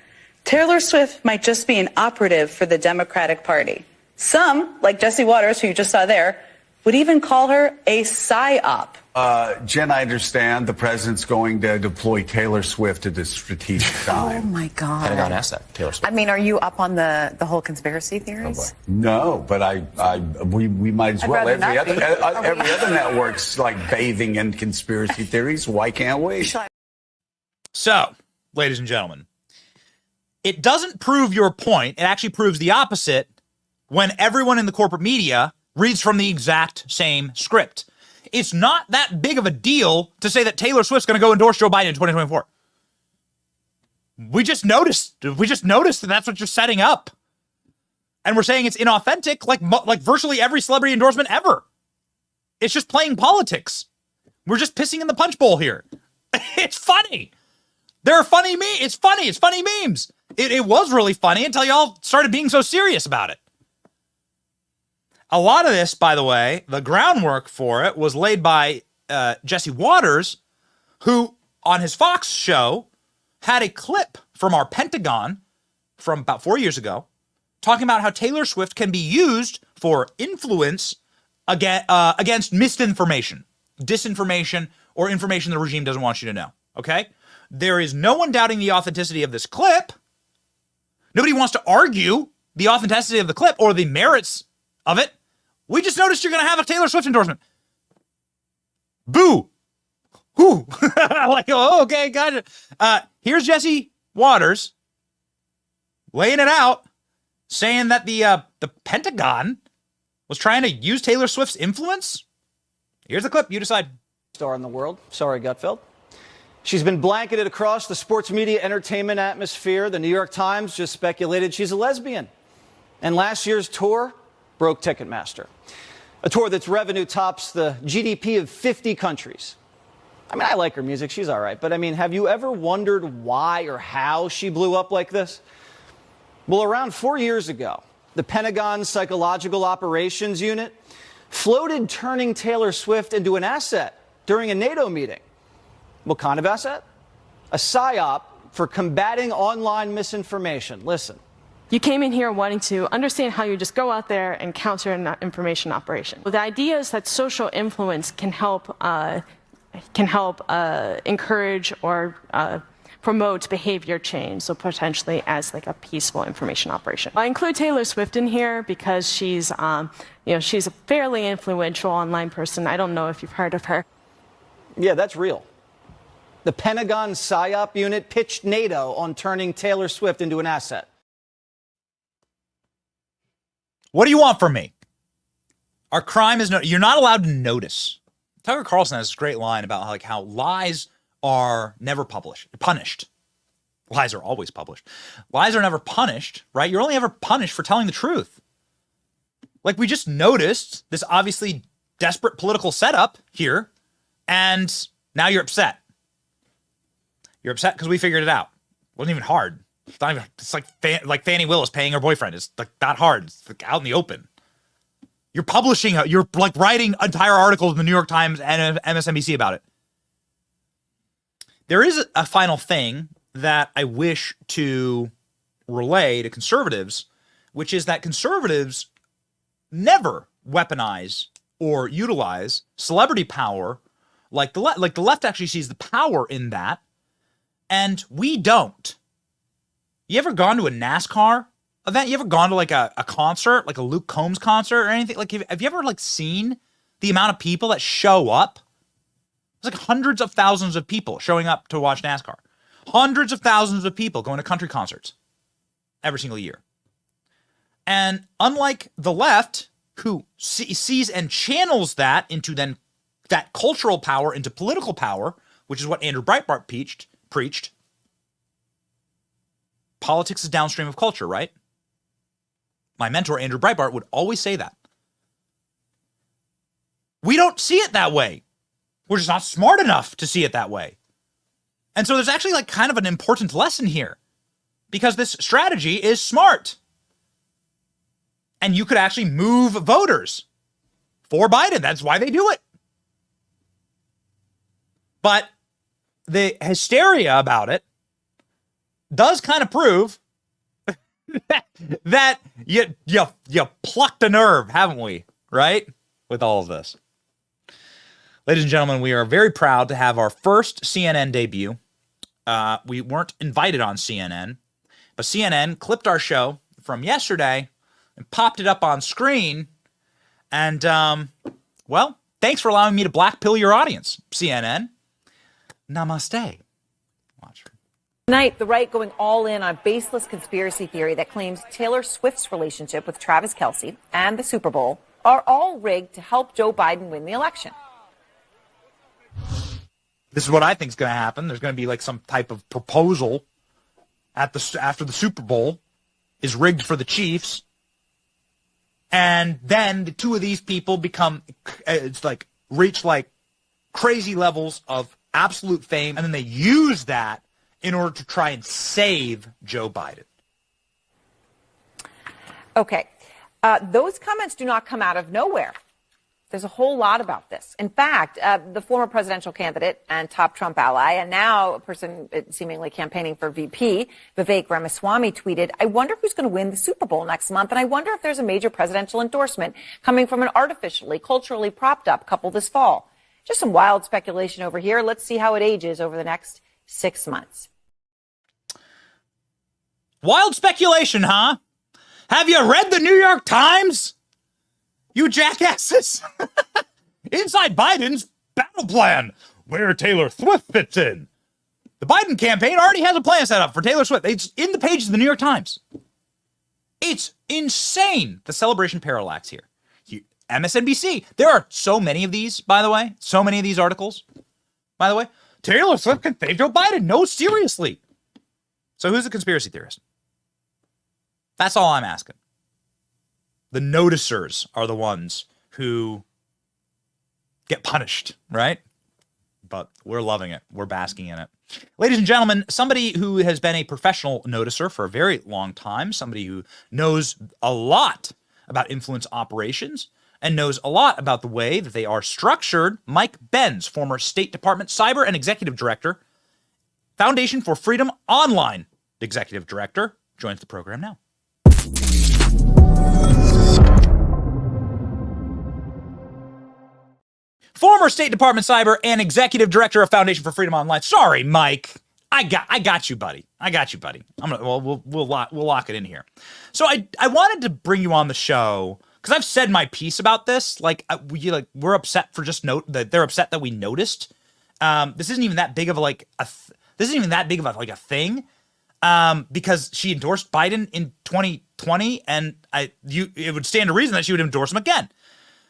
Taylor Swift might just be an operative for the Democratic Party. Some, like Jesse Waters, who you just saw there, would even call her a psyop. Jen, I understand the president's going to deploy Taylor Swift at this strategic time. Oh, my God. Pentagon asked that, Taylor Swift. I mean, are you up on the whole conspiracy theories? No, but we might as well. I'd rather not be. Every other network's like bathing in conspiracy theories. Why can't we? So, ladies and gentlemen, it doesn't prove your point. It actually proves the opposite when everyone in the corporate media reads from the exact same script. It's not that big of a deal to say that Taylor Swift's going to go endorse Joe Biden in 2024. We just noticed that that's what you're setting up. And we're saying it's inauthentic, like virtually every celebrity endorsement ever. It's just playing politics. We're just pissing in the punch bowl here. It's funny. There are funny memes. It's funny. It's funny memes. It was really funny until y'all started being so serious about it. A lot of this, by the way, the groundwork for it was laid by Jesse Waters, who on his Fox show had a clip from our Pentagon from about 4 years ago talking about how Taylor Swift can be used for influence against misinformation, disinformation, or information the regime doesn't want you to know, okay? There is no one doubting the authenticity of this clip. Nobody wants to argue the authenticity of the clip or the merits of it. We just noticed you're going to have a Taylor Swift endorsement. Boo. Who? Like, oh, okay, gotcha. Here's Jesse Waters laying it out, saying that the Pentagon was trying to use Taylor Swift's influence. Here's the clip. You decide. Star in the world. Sorry, Gutfeld. She's been blanketed across the sports media entertainment atmosphere. The New York Times just speculated she's a lesbian. And last year's tour broke Ticketmaster. A tour that's revenue tops the GDP of 50 countries. I mean, I like her music. She's all right. But I mean, have you ever wondered why or how she blew up like this? Well, around 4 years ago, the Pentagon's Psychological Operations Unit floated turning Taylor Swift into an asset during a NATO meeting. What kind of asset? A psyop for combating online misinformation. Listen. You came in here wanting to understand how you just go out there and counter an information operation. The idea is that social influence can help encourage or promote behavior change, so potentially as like a peaceful information operation. I include Taylor Swift in here because she's a fairly influential online person. I don't know if you've heard of her. Yeah, that's real. The Pentagon PSYOP unit pitched NATO on turning Taylor Swift into an asset. What do you want from me? Our crime is you're not allowed to notice. Tucker Carlson has this great line about how lies are never punished. Lies are always published. Lies are never punished, right? You're only ever punished for telling the truth. Like, we just noticed this obviously desperate political setup here, and now you're upset. You're upset because we figured it out. It wasn't even hard. It's not even, it's like Fani Willis paying her boyfriend. It's like that hard. It's like out in the open. You're publishing, you're like writing entire articles in the New York Times and MSNBC about it. There is a final thing that I wish to relay to conservatives, which is that conservatives never weaponize or utilize celebrity power like the left. Like, the left actually sees the power in that, and we don't. You ever gone to a NASCAR event? You ever gone to like a concert, like a Luke Combs concert or anything? Like, have you ever like seen the amount of people that show up? There's like hundreds of thousands of people showing up to watch NASCAR. Hundreds of thousands of people going to country concerts every single year. And unlike the left, who sees and channels that into then that cultural power into political power, which is what Andrew Breitbart preached. Politics is downstream of culture, right? My mentor, Andrew Breitbart, would always say that. We don't see it that way. We're just not smart enough to see it that way. And so there's actually like kind of an important lesson here, because this strategy is smart. And you could actually move voters for Biden. That's why they do it. But the hysteria about it does kind of prove that you plucked a nerve, haven't we? Right? With all of this. Ladies and gentlemen, we are very proud to have our first CNN debut. We weren't invited on CNN, but CNN clipped our show from yesterday and popped it up on screen. And, well, thanks for allowing me to black pill your audience, CNN. Namaste. Watch. Tonight, the right going all in on baseless conspiracy theory that claims Taylor Swift's relationship with Travis Kelce and the Super Bowl are all rigged to help Joe Biden win the election. This is what I think is going to happen. There's going to be like some type of proposal after the Super Bowl is rigged for the Chiefs. And then the two of these people reach like crazy levels of absolute fame. And then they use that in order to try and save Joe Biden. Okay. Those comments do not come out of nowhere. There's a whole lot about this. In fact, the former presidential candidate and top Trump ally, and now a person seemingly campaigning for VP, Vivek Ramaswamy, tweeted, "I wonder who's going to win the Super Bowl next month, and I wonder if there's a major presidential endorsement coming from an artificially, culturally propped up couple this fall." Just some wild speculation over here. Let's see how it ages over the next 6 months. Wild speculation, huh? Have you read the New York Times? You jackasses. Inside Biden's battle plan, where Taylor Swift fits in. The Biden campaign already has a plan set up for Taylor Swift. It's in the pages of the New York Times. It's insane, the celebration parallax here. MSNBC. There are so many of these, by the way. So many of these articles, by the way. Taylor Swift can save Joe Biden. No, seriously. So who's the conspiracy theorist? That's all I'm asking. The noticers are the ones who get punished, right? But we're loving it. We're basking in it. Ladies and gentlemen, somebody who has been a professional noticer for a very long time, somebody who knows a lot about influence operations and knows a lot about the way that they are structured, Mike Benz, former State Department cyber and executive director, Foundation for Freedom Online executive director, joins the program now. Former State Department cyber and executive director of Foundation for Freedom Online. Sorry, Mike. I got you, buddy. We'll lock it in here. So I wanted to bring you on the show because I've said my piece about this. We're upset for just that they're upset that we noticed. This isn't even that big of a thing. Because she endorsed Biden in 2020, and it would stand to reason that she would endorse him again.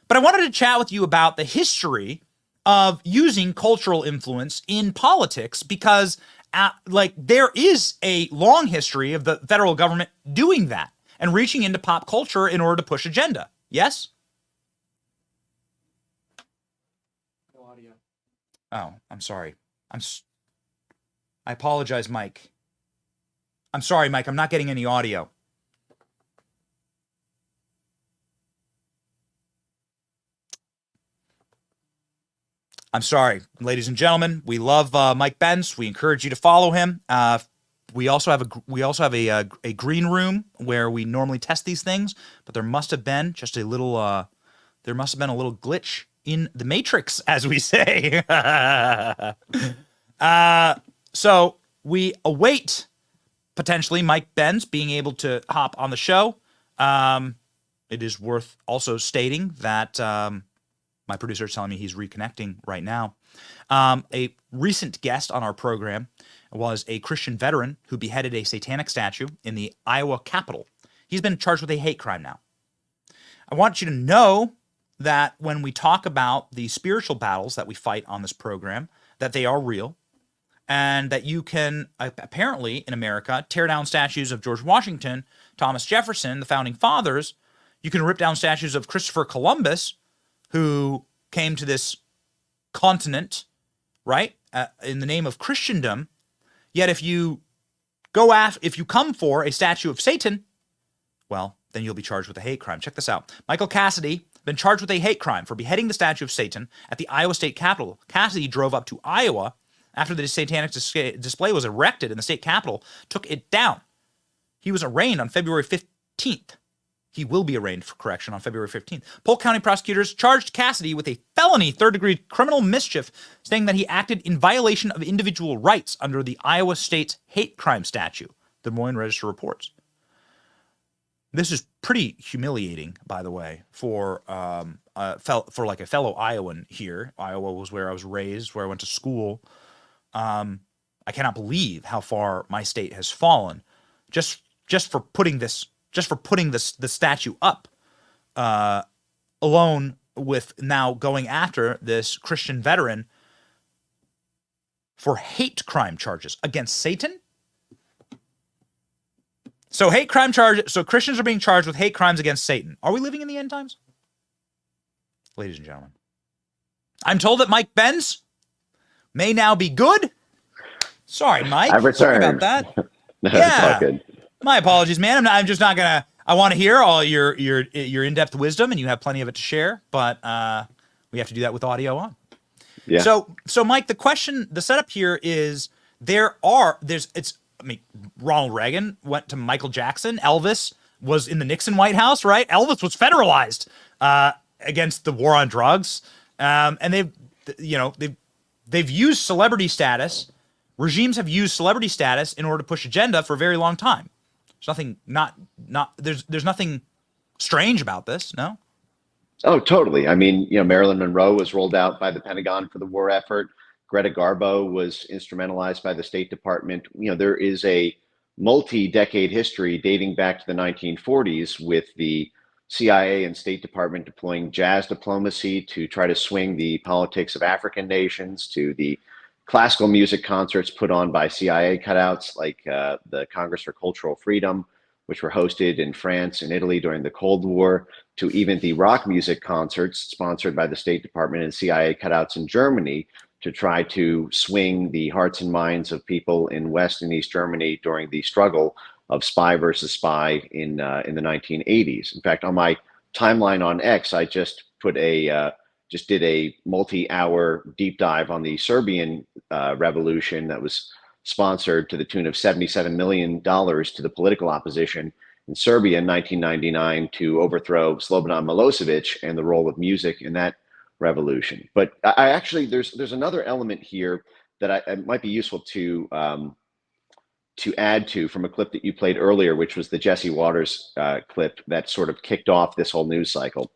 But I wanted to chat with you about the history of using cultural influence in politics, because there is a long history of the federal government doing that and reaching into pop culture in order to push agenda. Yes? No audio. Oh, I'm sorry. I apologize, Mike. I'm sorry, Mike. I'm not getting any audio. I'm sorry, ladies and gentlemen. We love Mike Benz. We encourage you to follow him. We also have a green room where we normally test these things, but there must have been just a little glitch in the matrix, as we say. So we await potentially Mike Benz being able to hop on the show. It is worth also stating that my producer is telling me he's reconnecting right now. A recent guest on our program was a Christian veteran who beheaded a satanic statue in the Iowa Capitol. He's been charged with a hate crime now. I want you to know that when we talk about the spiritual battles that we fight on this program, that they are real, and that you can, apparently in America, tear down statues of George Washington, Thomas Jefferson, the founding fathers. You can rip down statues of Christopher Columbus, who came to this continent, right, in the name of Christendom. Yet if you come for a statue of Satan, well, then you'll be charged with a hate crime. Check this out. Michael Cassidy been charged with a hate crime for beheading the statue of Satan at the Iowa State Capitol. Cassidy drove up to Iowa after the satanic display was erected in the state capitol, took it down. He was arraigned on February 15th. He will be arraigned for correction on February 15th. Polk County prosecutors charged Cassidy with a felony third-degree criminal mischief, saying that he acted in violation of individual rights under the Iowa State hate crime statute, Des Moines Register reports. This is pretty humiliating, by the way, for a fellow Iowan here. Iowa was where I was raised, where I went to school. I cannot believe how far my state has fallen just for putting the statue up, alone with now going after this Christian veteran for hate crime charges against Satan. So so Christians are being charged with hate crimes against Satan. Are we living in the end times? Ladies and gentlemen, I'm told that Mike Benz may now be good. Sorry, Mike. I've returned. Sorry about that. No, yeah. It's all good. My apologies, man. I'm just not gonna. I want to hear all your in-depth wisdom, and you have plenty of it to share. But we have to do that with audio on. Yeah. So Mike, the setup here is Ronald Reagan went to Michael Jackson. Elvis was in the Nixon White House, right? Elvis was federalized against the war on drugs, and they've used celebrity status. Regimes have used celebrity status in order to push agenda for a very long time. There's nothing strange about this, no? Oh, totally. I mean, Marilyn Monroe was rolled out by the Pentagon for the war effort. Greta Garbo was instrumentalized by the State Department. There is a multi-decade history dating back to the 1940s with the CIA and State Department deploying jazz diplomacy to try to swing the politics of African nations, to the classical music concerts put on by CIA cutouts like the Congress for Cultural Freedom, which were hosted in France and Italy during the Cold War, to even the rock music concerts sponsored by the State Department and CIA cutouts in Germany to try to swing the hearts and minds of people in West and East Germany during the struggle of spy versus spy in the 1980s. In fact, on my timeline on X, I just did a multi-hour deep dive on the Serbian revolution that was sponsored to the tune of $77 million to the political opposition in Serbia in 1999 to overthrow Slobodan Milosevic and the role of music in that revolution. But I actually, there's another element here that it might be useful to add to from a clip that you played earlier, which was the Jesse Waters clip that sort of kicked off this whole news cycle.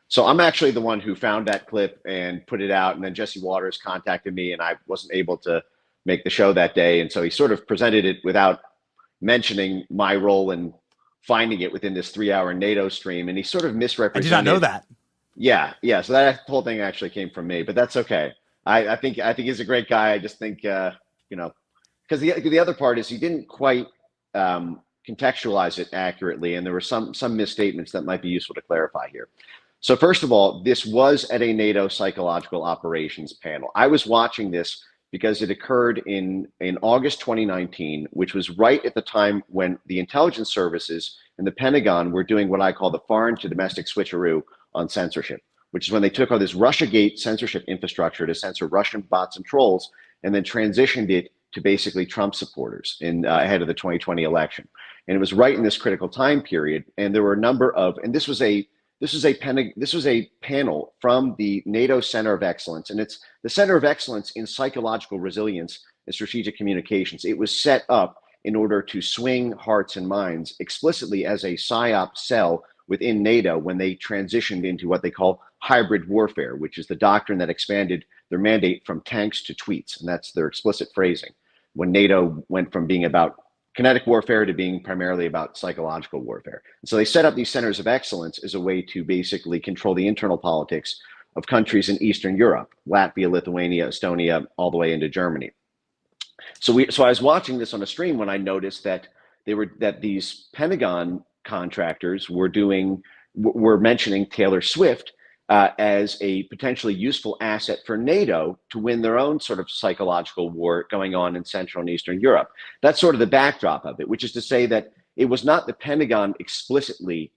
So I'm actually the one who found that clip and put it out, and then Jesse Waters contacted me, and I wasn't able to make the show that day, and so he sort of presented it without mentioning my role in finding it within this 3-hour NATO stream, and he sort of misrepresented. I did not know that. Yeah. So that whole thing actually came from me, but that's okay. I think he's a great guy. I just think because the other part is he didn't quite contextualize it accurately, and there were some misstatements that might be useful to clarify here. So first of all, this was at a NATO psychological operations panel. I was watching this because it occurred in August 2019, which was right at the time when the intelligence services and the Pentagon were doing what I call the foreign to domestic switcheroo on censorship, which is when they took all this Russiagate censorship infrastructure to censor Russian bots and trolls and then transitioned it to basically Trump supporters ahead of the 2020 election. And it was right in this critical time period. And there were a number of, and this was a panel from the NATO Center of Excellence, and it's the Center of Excellence in Psychological Resilience and Strategic Communications. It was set up in order to swing hearts and minds explicitly as a PSYOP cell within NATO when they transitioned into what they call hybrid warfare, which is the doctrine that expanded their mandate from tanks to tweets, and that's their explicit phrasing, when NATO went from being about kinetic warfare to being primarily about psychological warfare. And so they set up these centers of excellence as a way to basically control the internal politics of countries in Eastern Europe, Latvia, Lithuania, Estonia, all the way into Germany. So I was watching this on a stream when I noticed that these Pentagon contractors were mentioning Taylor Swift as a potentially useful asset for NATO to win their own sort of psychological war going on in Central and Eastern Europe. That's sort of the backdrop of it, which is to say that it was not the Pentagon explicitly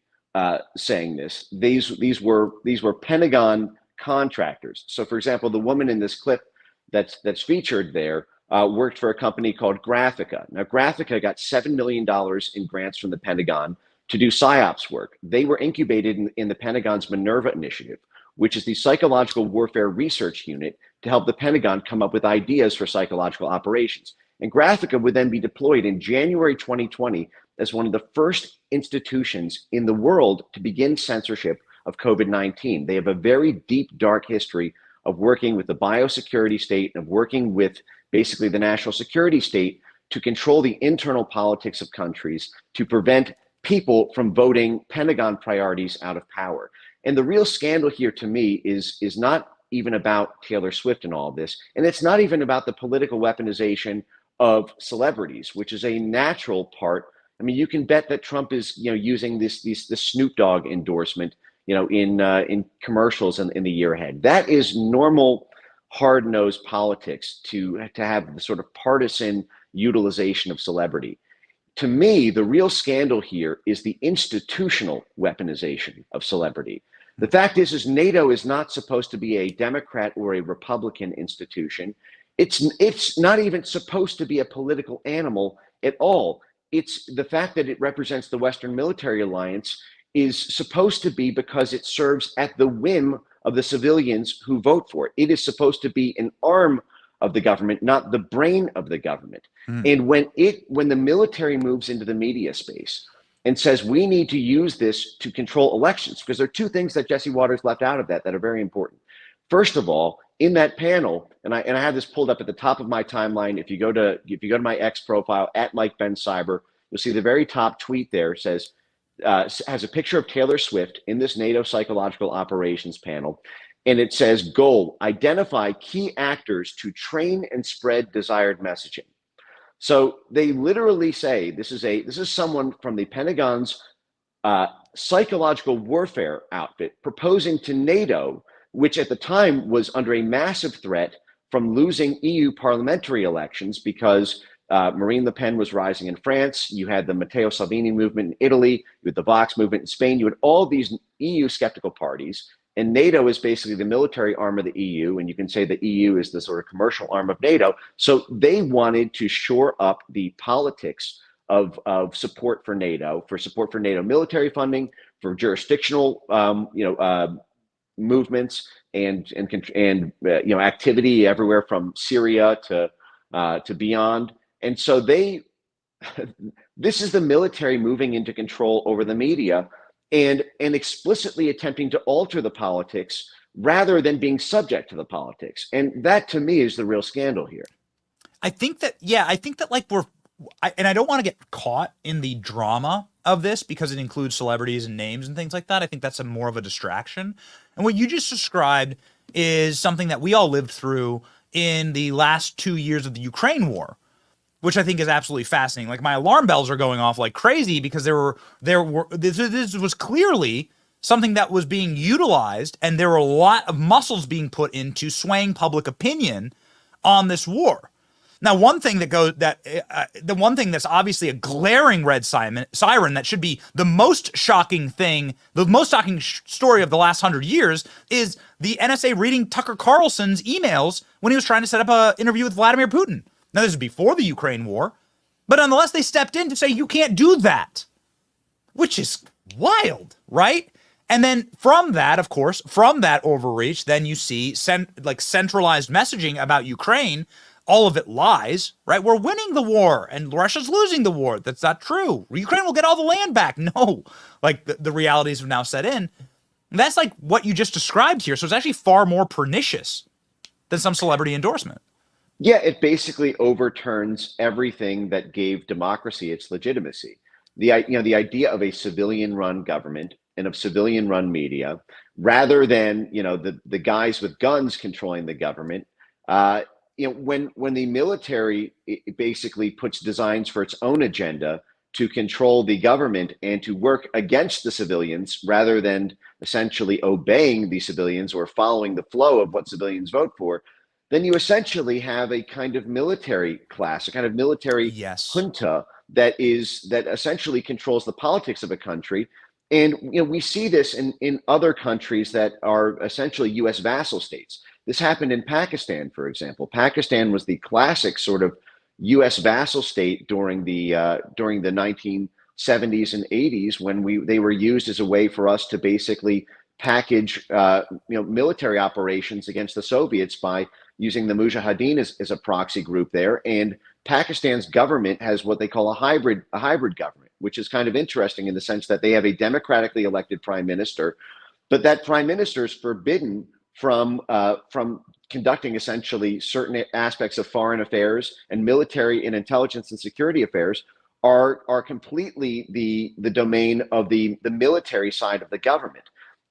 saying this. These were Pentagon contractors. So, for example, the woman in this clip that's featured there worked for a company called Graphica. Now, Graphica got $7 million in grants from the Pentagon to do PSYOPs work. They were incubated in the Pentagon's Minerva initiative, which is the psychological warfare research unit to help the Pentagon come up with ideas for psychological operations. And Graphica would then be deployed in January 2020 as one of the first institutions in the world to begin censorship of COVID-19. They have a very deep, dark history of working with the biosecurity state and of working with basically the national security state to control the internal politics of countries, to prevent people from voting Pentagon priorities out of power. And the real scandal here to me is not even about Taylor Swift and all of this, and it's not even about the political weaponization of celebrities, which is a natural part. I mean, you can bet that Trump is using the Snoop Dogg endorsement in commercials in the year ahead. That is normal hard-nosed politics to have the sort of partisan utilization of celebrity. To me, the real scandal here is the institutional weaponization of celebrity. The fact is NATO is not supposed to be a Democrat or a Republican institution. It's not even supposed to be a political animal at all. It's the fact that it represents the Western military alliance is supposed to be because it serves at the whim of the civilians who vote for it. It is supposed to be an arm of the government, not the brain of the government. And when the military moves into the media space and says we need to use this to control elections, because there are two things that Jesse Waters left out of that are very important. First of all, in that panel, and I have this pulled up at the top of my timeline. If you go to my X profile at Mike Ben Cyber, you'll see the very top tweet there says has a picture of Taylor Swift in this NATO psychological operations panel. And it says, goal, identify key actors to train and spread desired messaging. So they literally say this is someone from the Pentagon's psychological warfare outfit proposing to NATO, which at the time was under a massive threat from losing EU parliamentary elections because Marine Le Pen was rising in France. You had the Matteo Salvini movement in Italy. You had the Vox movement in Spain. You had all these EU skeptical parties And NATO is basically the military arm of the EU, and you can say the EU is the sort of commercial arm of NATO. So they wanted to shore up the politics of support for NATO military funding, for jurisdictional movements and activity everywhere from Syria to beyond. And so this is the military moving into control over the media and explicitly attempting to alter the politics rather than being subject to the politics. And that to me is the real scandal here. I think that like and I don't want to get caught in the drama of this because it includes celebrities and names and things like that. I think that's more of a distraction. And what you just described is something that we all lived through in the last 2 years of the Ukraine war, which I think is absolutely fascinating. Like my alarm bells are going off like crazy because this was clearly something that was being utilized, and there were a lot of muscles being put into swaying public opinion on this war. Now, the one thing that's obviously a glaring red siren that should be the most shocking thing, the most shocking story of the last 100 years is the NSA reading Tucker Carlson's emails when he was trying to set up an interview with Vladimir Putin. Now, this is before the Ukraine war, but nonetheless, they stepped in to say, you can't do that, which is wild, right? And then from that, of course, from that overreach, then you see centralized messaging about Ukraine. All of it lies, right? We're winning the war and Russia's losing the war. That's not true. Ukraine will get all the land back. No, like the realities have now set in. And that's like what you just described here. So it's actually far more pernicious than some celebrity endorsement. Yeah, it basically overturns everything that gave democracy its legitimacy. The idea of a civilian-run government and of civilian-run media, rather than the guys with guns controlling the government. When the military basically puts designs for its own agenda to control the government and to work against the civilians rather than essentially obeying the civilians or following the flow of what civilians vote for, then you essentially have a kind of military class, a kind of military junta that essentially controls the politics of a country. And we see this in other countries that are essentially U.S. vassal states. This happened in Pakistan, for example. Pakistan was the classic sort of U.S. vassal state during the 1970s and 80s when they were used as a way for us to basically package military operations against the Soviets by using the Mujahideen as a proxy group there. And Pakistan's government has what they call a hybrid government, which is kind of interesting in the sense that they have a democratically elected prime minister, but that prime minister is forbidden from conducting essentially certain aspects of foreign affairs, and military and intelligence and security affairs are completely the domain of the military side of the government.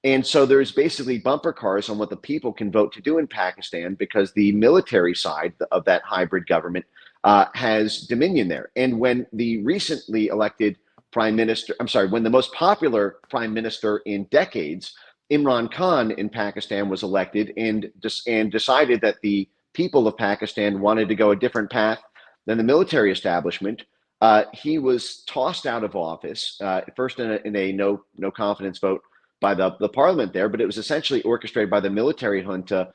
And so there's basically bumper cars on what the people can vote to do in Pakistan because the military side of that hybrid government has dominion there. And when the recently elected when the most popular prime minister in decades, Imran Khan in Pakistan, was elected and decided that the people of Pakistan wanted to go a different path than the military establishment, he was tossed out of office, first in a no confidence vote by the parliament there, but it was essentially orchestrated by the military junta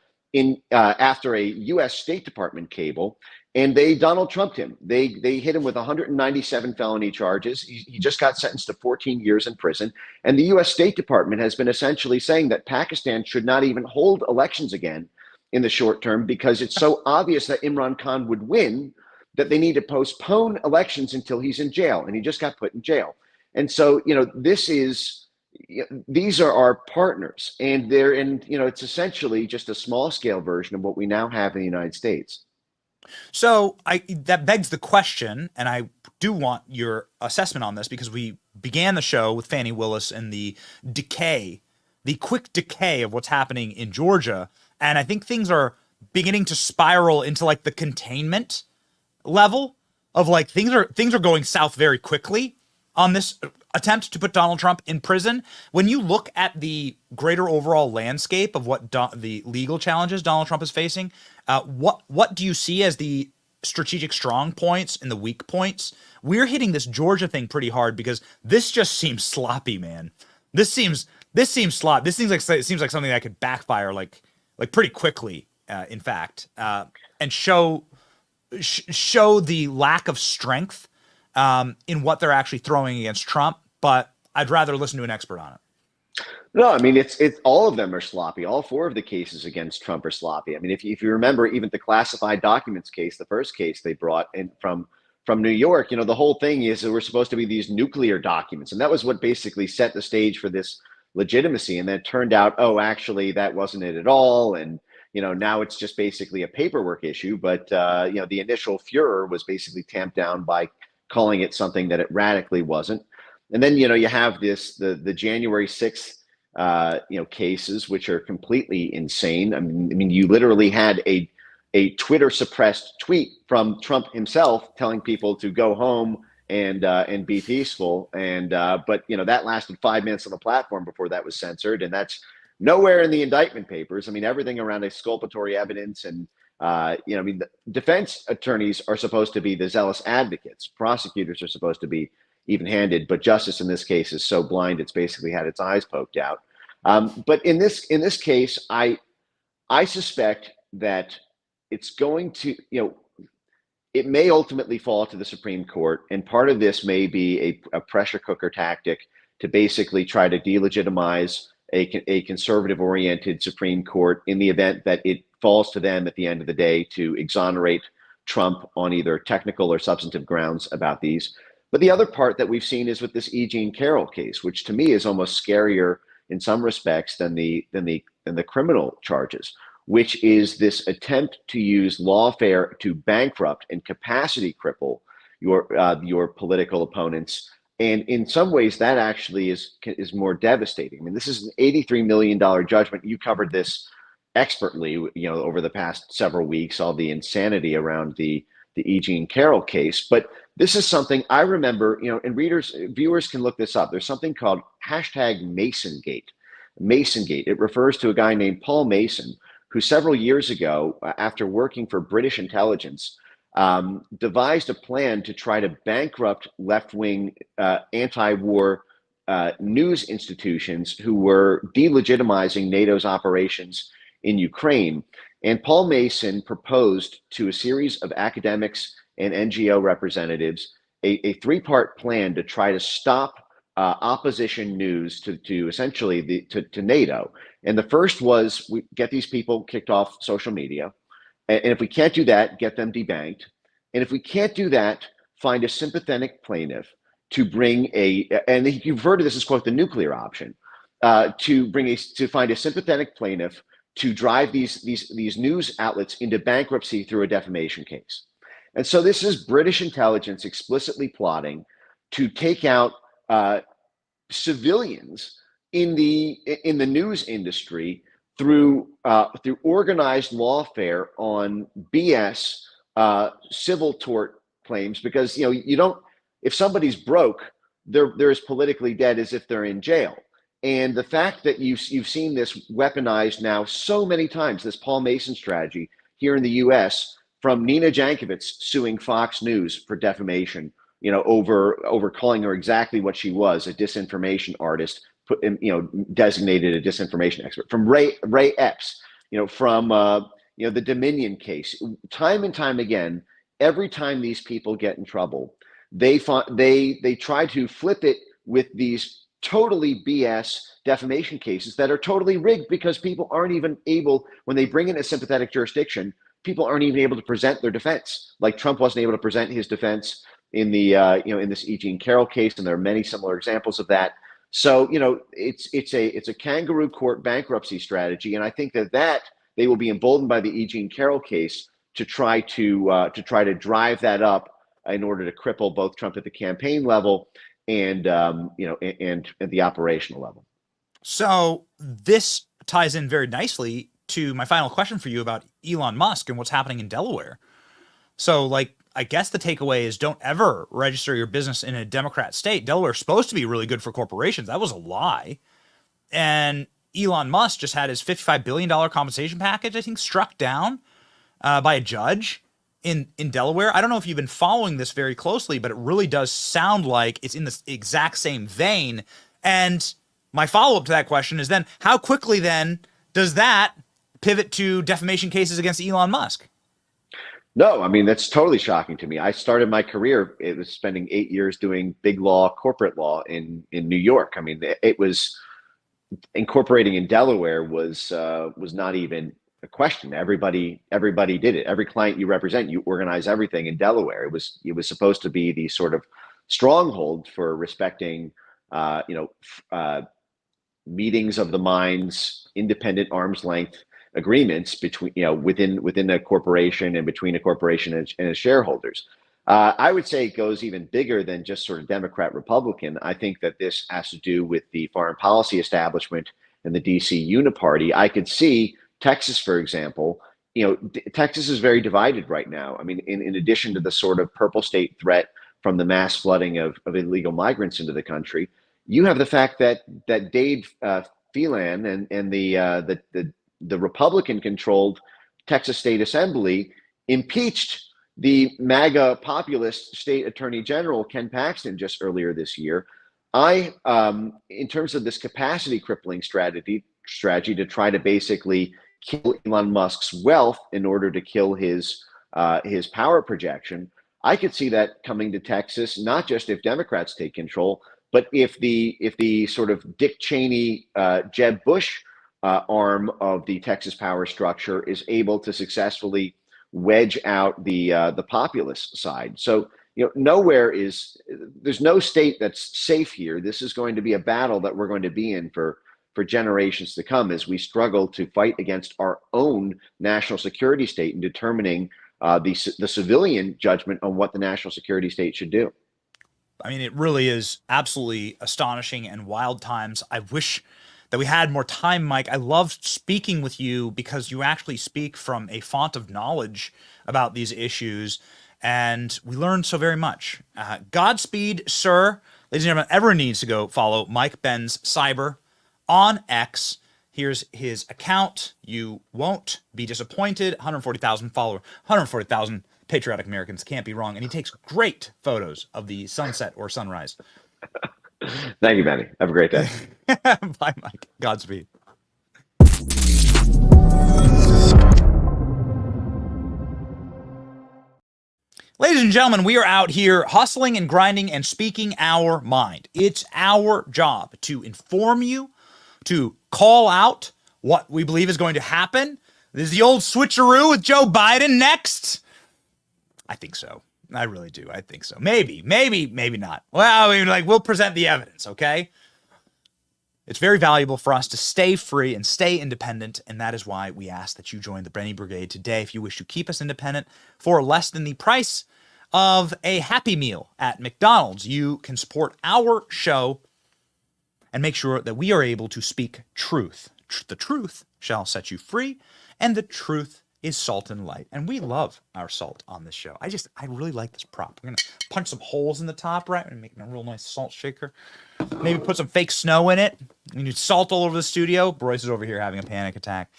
after a U.S. State Department cable, and they Donald Trumped him. They hit him with 197 felony charges. He just got sentenced to 14 years in prison, and the U.S. State Department has been essentially saying that Pakistan should not even hold elections again in the short term because it's so obvious that Imran Khan would win that they need to postpone elections until he's in jail, and he just got put in jail. And so, these are our partners, and it's essentially just a small scale version of what we now have in the United States. So that begs the question, and I do want your assessment on this because we began the show with Fani Willis and the quick decay of what's happening in Georgia. And I think things are beginning to spiral into like the containment level of like things are going south very quickly on this attempt to put Donald Trump in prison. When you look at the greater overall landscape of what the legal challenges Donald Trump is facing, what do you see as the strategic strong points and the weak points? We're hitting this Georgia thing pretty hard because this just seems sloppy, man. This seems This seems sloppy. This seems like something that could backfire like pretty quickly. In fact, and show the lack of strength in what they're actually throwing against Trump. But I'd rather listen to an expert on it. No, I mean, it's all of them are sloppy. All four of the cases against Trump are sloppy. I mean, if you remember, even the classified documents case, the first case they brought in from New York, the whole thing is that we're supposed to be these nuclear documents. And that was what basically set the stage for this legitimacy. And then it turned out, oh, actually, that wasn't it at all. And, now it's just basically a paperwork issue. But, the initial furor was basically tamped down by calling it something that it radically wasn't. And then, you have the January 6th, cases, which are completely insane. I mean, you literally had a Twitter suppressed tweet from Trump himself telling people to go home and be peaceful. And but that lasted 5 minutes on the platform before that was censored, and that's nowhere in the indictment papers. I mean, everything around exculpatory evidence and the defense attorneys are supposed to be the zealous advocates. Prosecutors are supposed to be even-handed, but justice in this case is so blind it's basically had its eyes poked out. But in this case, I suspect that it's going to, it may ultimately fall to the Supreme Court, and part of this may be a pressure cooker tactic to basically try to delegitimize a conservative-oriented Supreme Court in the event that it falls to them at the end of the day to exonerate Trump on either technical or substantive grounds about these. But the other part that we've seen is with this E. Jean Carroll case, which to me is almost scarier in some respects than the criminal charges, which is this attempt to use lawfare to bankrupt and capacity cripple your political opponents. And in some ways, that actually is more devastating. I mean, this is an $83 million judgment. You covered this expertly, over the past several weeks, all the insanity around the E. Jean Carroll case. But this is something I remember, and viewers can look this up. There's something called #Masongate. Masongate. It refers to a guy named Paul Mason, who several years ago, after working for British intelligence, devised a plan to try to bankrupt left-wing anti-war news institutions who were delegitimizing NATO's operations in Ukraine. And Paul Mason proposed to a series of academics and NGO representatives a three-part plan to try to stop opposition news to essentially to NATO. And the first was we get these people kicked off social media. And if we can't do that, get them debanked. And if we can't do that, find a sympathetic plaintiff to bring and you've heard of this as, quote, the nuclear option, to find a sympathetic plaintiff to drive these news outlets into bankruptcy through a defamation case. And so this is British intelligence explicitly plotting to take out civilians in the news industry through organized lawfare on BS civil tort claims, because you don't, if somebody's broke, they're as politically dead as if they're in jail. And the fact that you've seen this weaponized now so many times, this Paul Mason strategy here in the U.S., from Nina Jankowicz suing Fox News for defamation, over calling her exactly what she was, a disinformation artist, designated a disinformation expert, from Ray Epps, from the Dominion case. Time and time again, every time these people get in trouble, they try to flip it with these totally BS defamation cases that are totally rigged, because people aren't even able, when they bring in a sympathetic jurisdiction, people aren't even able to present their defense. Like Trump wasn't able to present his defense in the in this E. Jean Carroll case, and there are many similar examples of that. So it's a kangaroo court bankruptcy strategy, and I think that they will be emboldened by the E. Jean Carroll case to try to drive that up in order to cripple both Trump at the campaign level and and at the operational level. So this ties in very nicely to my final question for you about Elon Musk and what's happening in Delaware. So, I guess the takeaway is don't ever register your business in a Democrat state. Delaware's supposed to be really good for corporations. That was a lie. And Elon Musk just had his $55 billion compensation package, I think, struck down by a judge in Delaware. I don't know if you've been following this very closely, but it really does sound like it's in the exact same vein. And my follow-up to that question is then how quickly then does that pivot to defamation cases against Elon Musk? No, I mean, that's totally shocking to me. I started my career, it was spending 8 years doing big law, corporate law in New York. I mean, it was incorporating in Delaware was not even a question. Everybody did it. Every client you represent, you organize everything in Delaware. It was supposed to be the sort of stronghold for respecting, meetings of the minds, independent arm's length agreements between, within a corporation and between a corporation and its shareholders. I would say it goes even bigger than just sort of Democrat Republican. I think that this has to do with the foreign policy establishment and the DC Uniparty. I could see Texas, for example. Texas is very divided right now. I mean, in addition to the sort of purple state threat from the mass flooding of illegal migrants into the country, you have the fact that Dade Phelan and the Republican-controlled Texas State Assembly impeached the MAGA populist state attorney general, Ken Paxton, just earlier this year. In terms of this capacity crippling strategy to try to basically kill Elon Musk's wealth in order to kill his power projection, I could see that coming to Texas, not just if Democrats take control, but if the sort of Dick Cheney, Jeb Bush arm of the Texas power structure is able to successfully wedge out the populist side. So there's no state that's safe here. This is going to be a battle that we're going to be in for generations to come as we struggle to fight against our own national security state and determining the civilian judgment on what the national security state should do. I mean, it really is absolutely astonishing and wild times. I wish that we had more time, Mike. I love speaking with you because you actually speak from a font of knowledge about these issues, and we learned so very much. Godspeed, sir. Ladies and gentlemen, everyone needs to go follow Mike Benz Cyber on X. Here's his account. You won't be disappointed. 140,000 followers, 140,000 patriotic Americans, can't be wrong. And he takes great photos of the sunset or sunrise. Thank you, Benny. Have a great day. Bye, Mike. Godspeed. Ladies and gentlemen, we are out here hustling and grinding and speaking our mind. It's our job to inform you, to call out what we believe is going to happen. This is the old switcheroo with Joe Biden next. I think so. I really do. I think so. Maybe not. Well, I mean, we'll present the evidence, okay? It's very valuable for us to stay free and stay independent, and that is why we ask that you join the Benny Brigade today if you wish to keep us independent for less than the price of a Happy Meal at McDonald's. You can support our show and make sure that we are able to speak truth. The truth shall set you free, and the truth is salt and light. And we love our salt on this show. I really like this prop. We're going to punch some holes in the top, right? And make a real nice salt shaker. Maybe put some fake snow in it. We need salt all over the studio. Bryce is over here having a panic attack.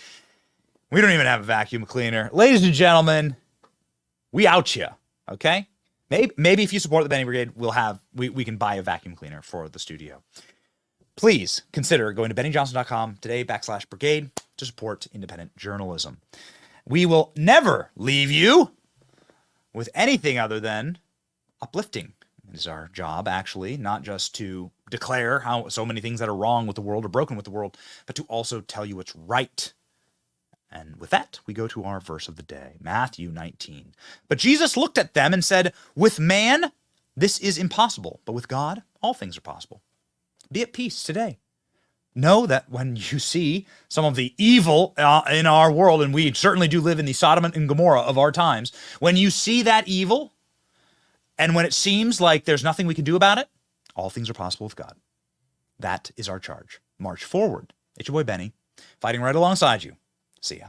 We don't even have a vacuum cleaner. Ladies and gentlemen, we out you, okay? Maybe if you support the Benny Brigade, we can buy a vacuum cleaner for the studio. Please consider going to BennyJohnson.com today /brigade to support independent journalism. We will never leave you with anything other than uplifting. It is our job, actually, not just to declare how so many things that are wrong with the world or broken with the world, but to also tell you what's right. And with that, we go to our verse of the day, Matthew 19. But Jesus looked at them and said, with man, this is impossible, but with God, all things are possible. Be at peace today. Know that when you see some of the evil in our world, and we certainly do live in the Sodom and Gomorrah of our times, when you see that evil, and when it seems like there's nothing we can do about it, all things are possible with God. That is our charge. March forward. It's your boy Benny, fighting right alongside you. See ya.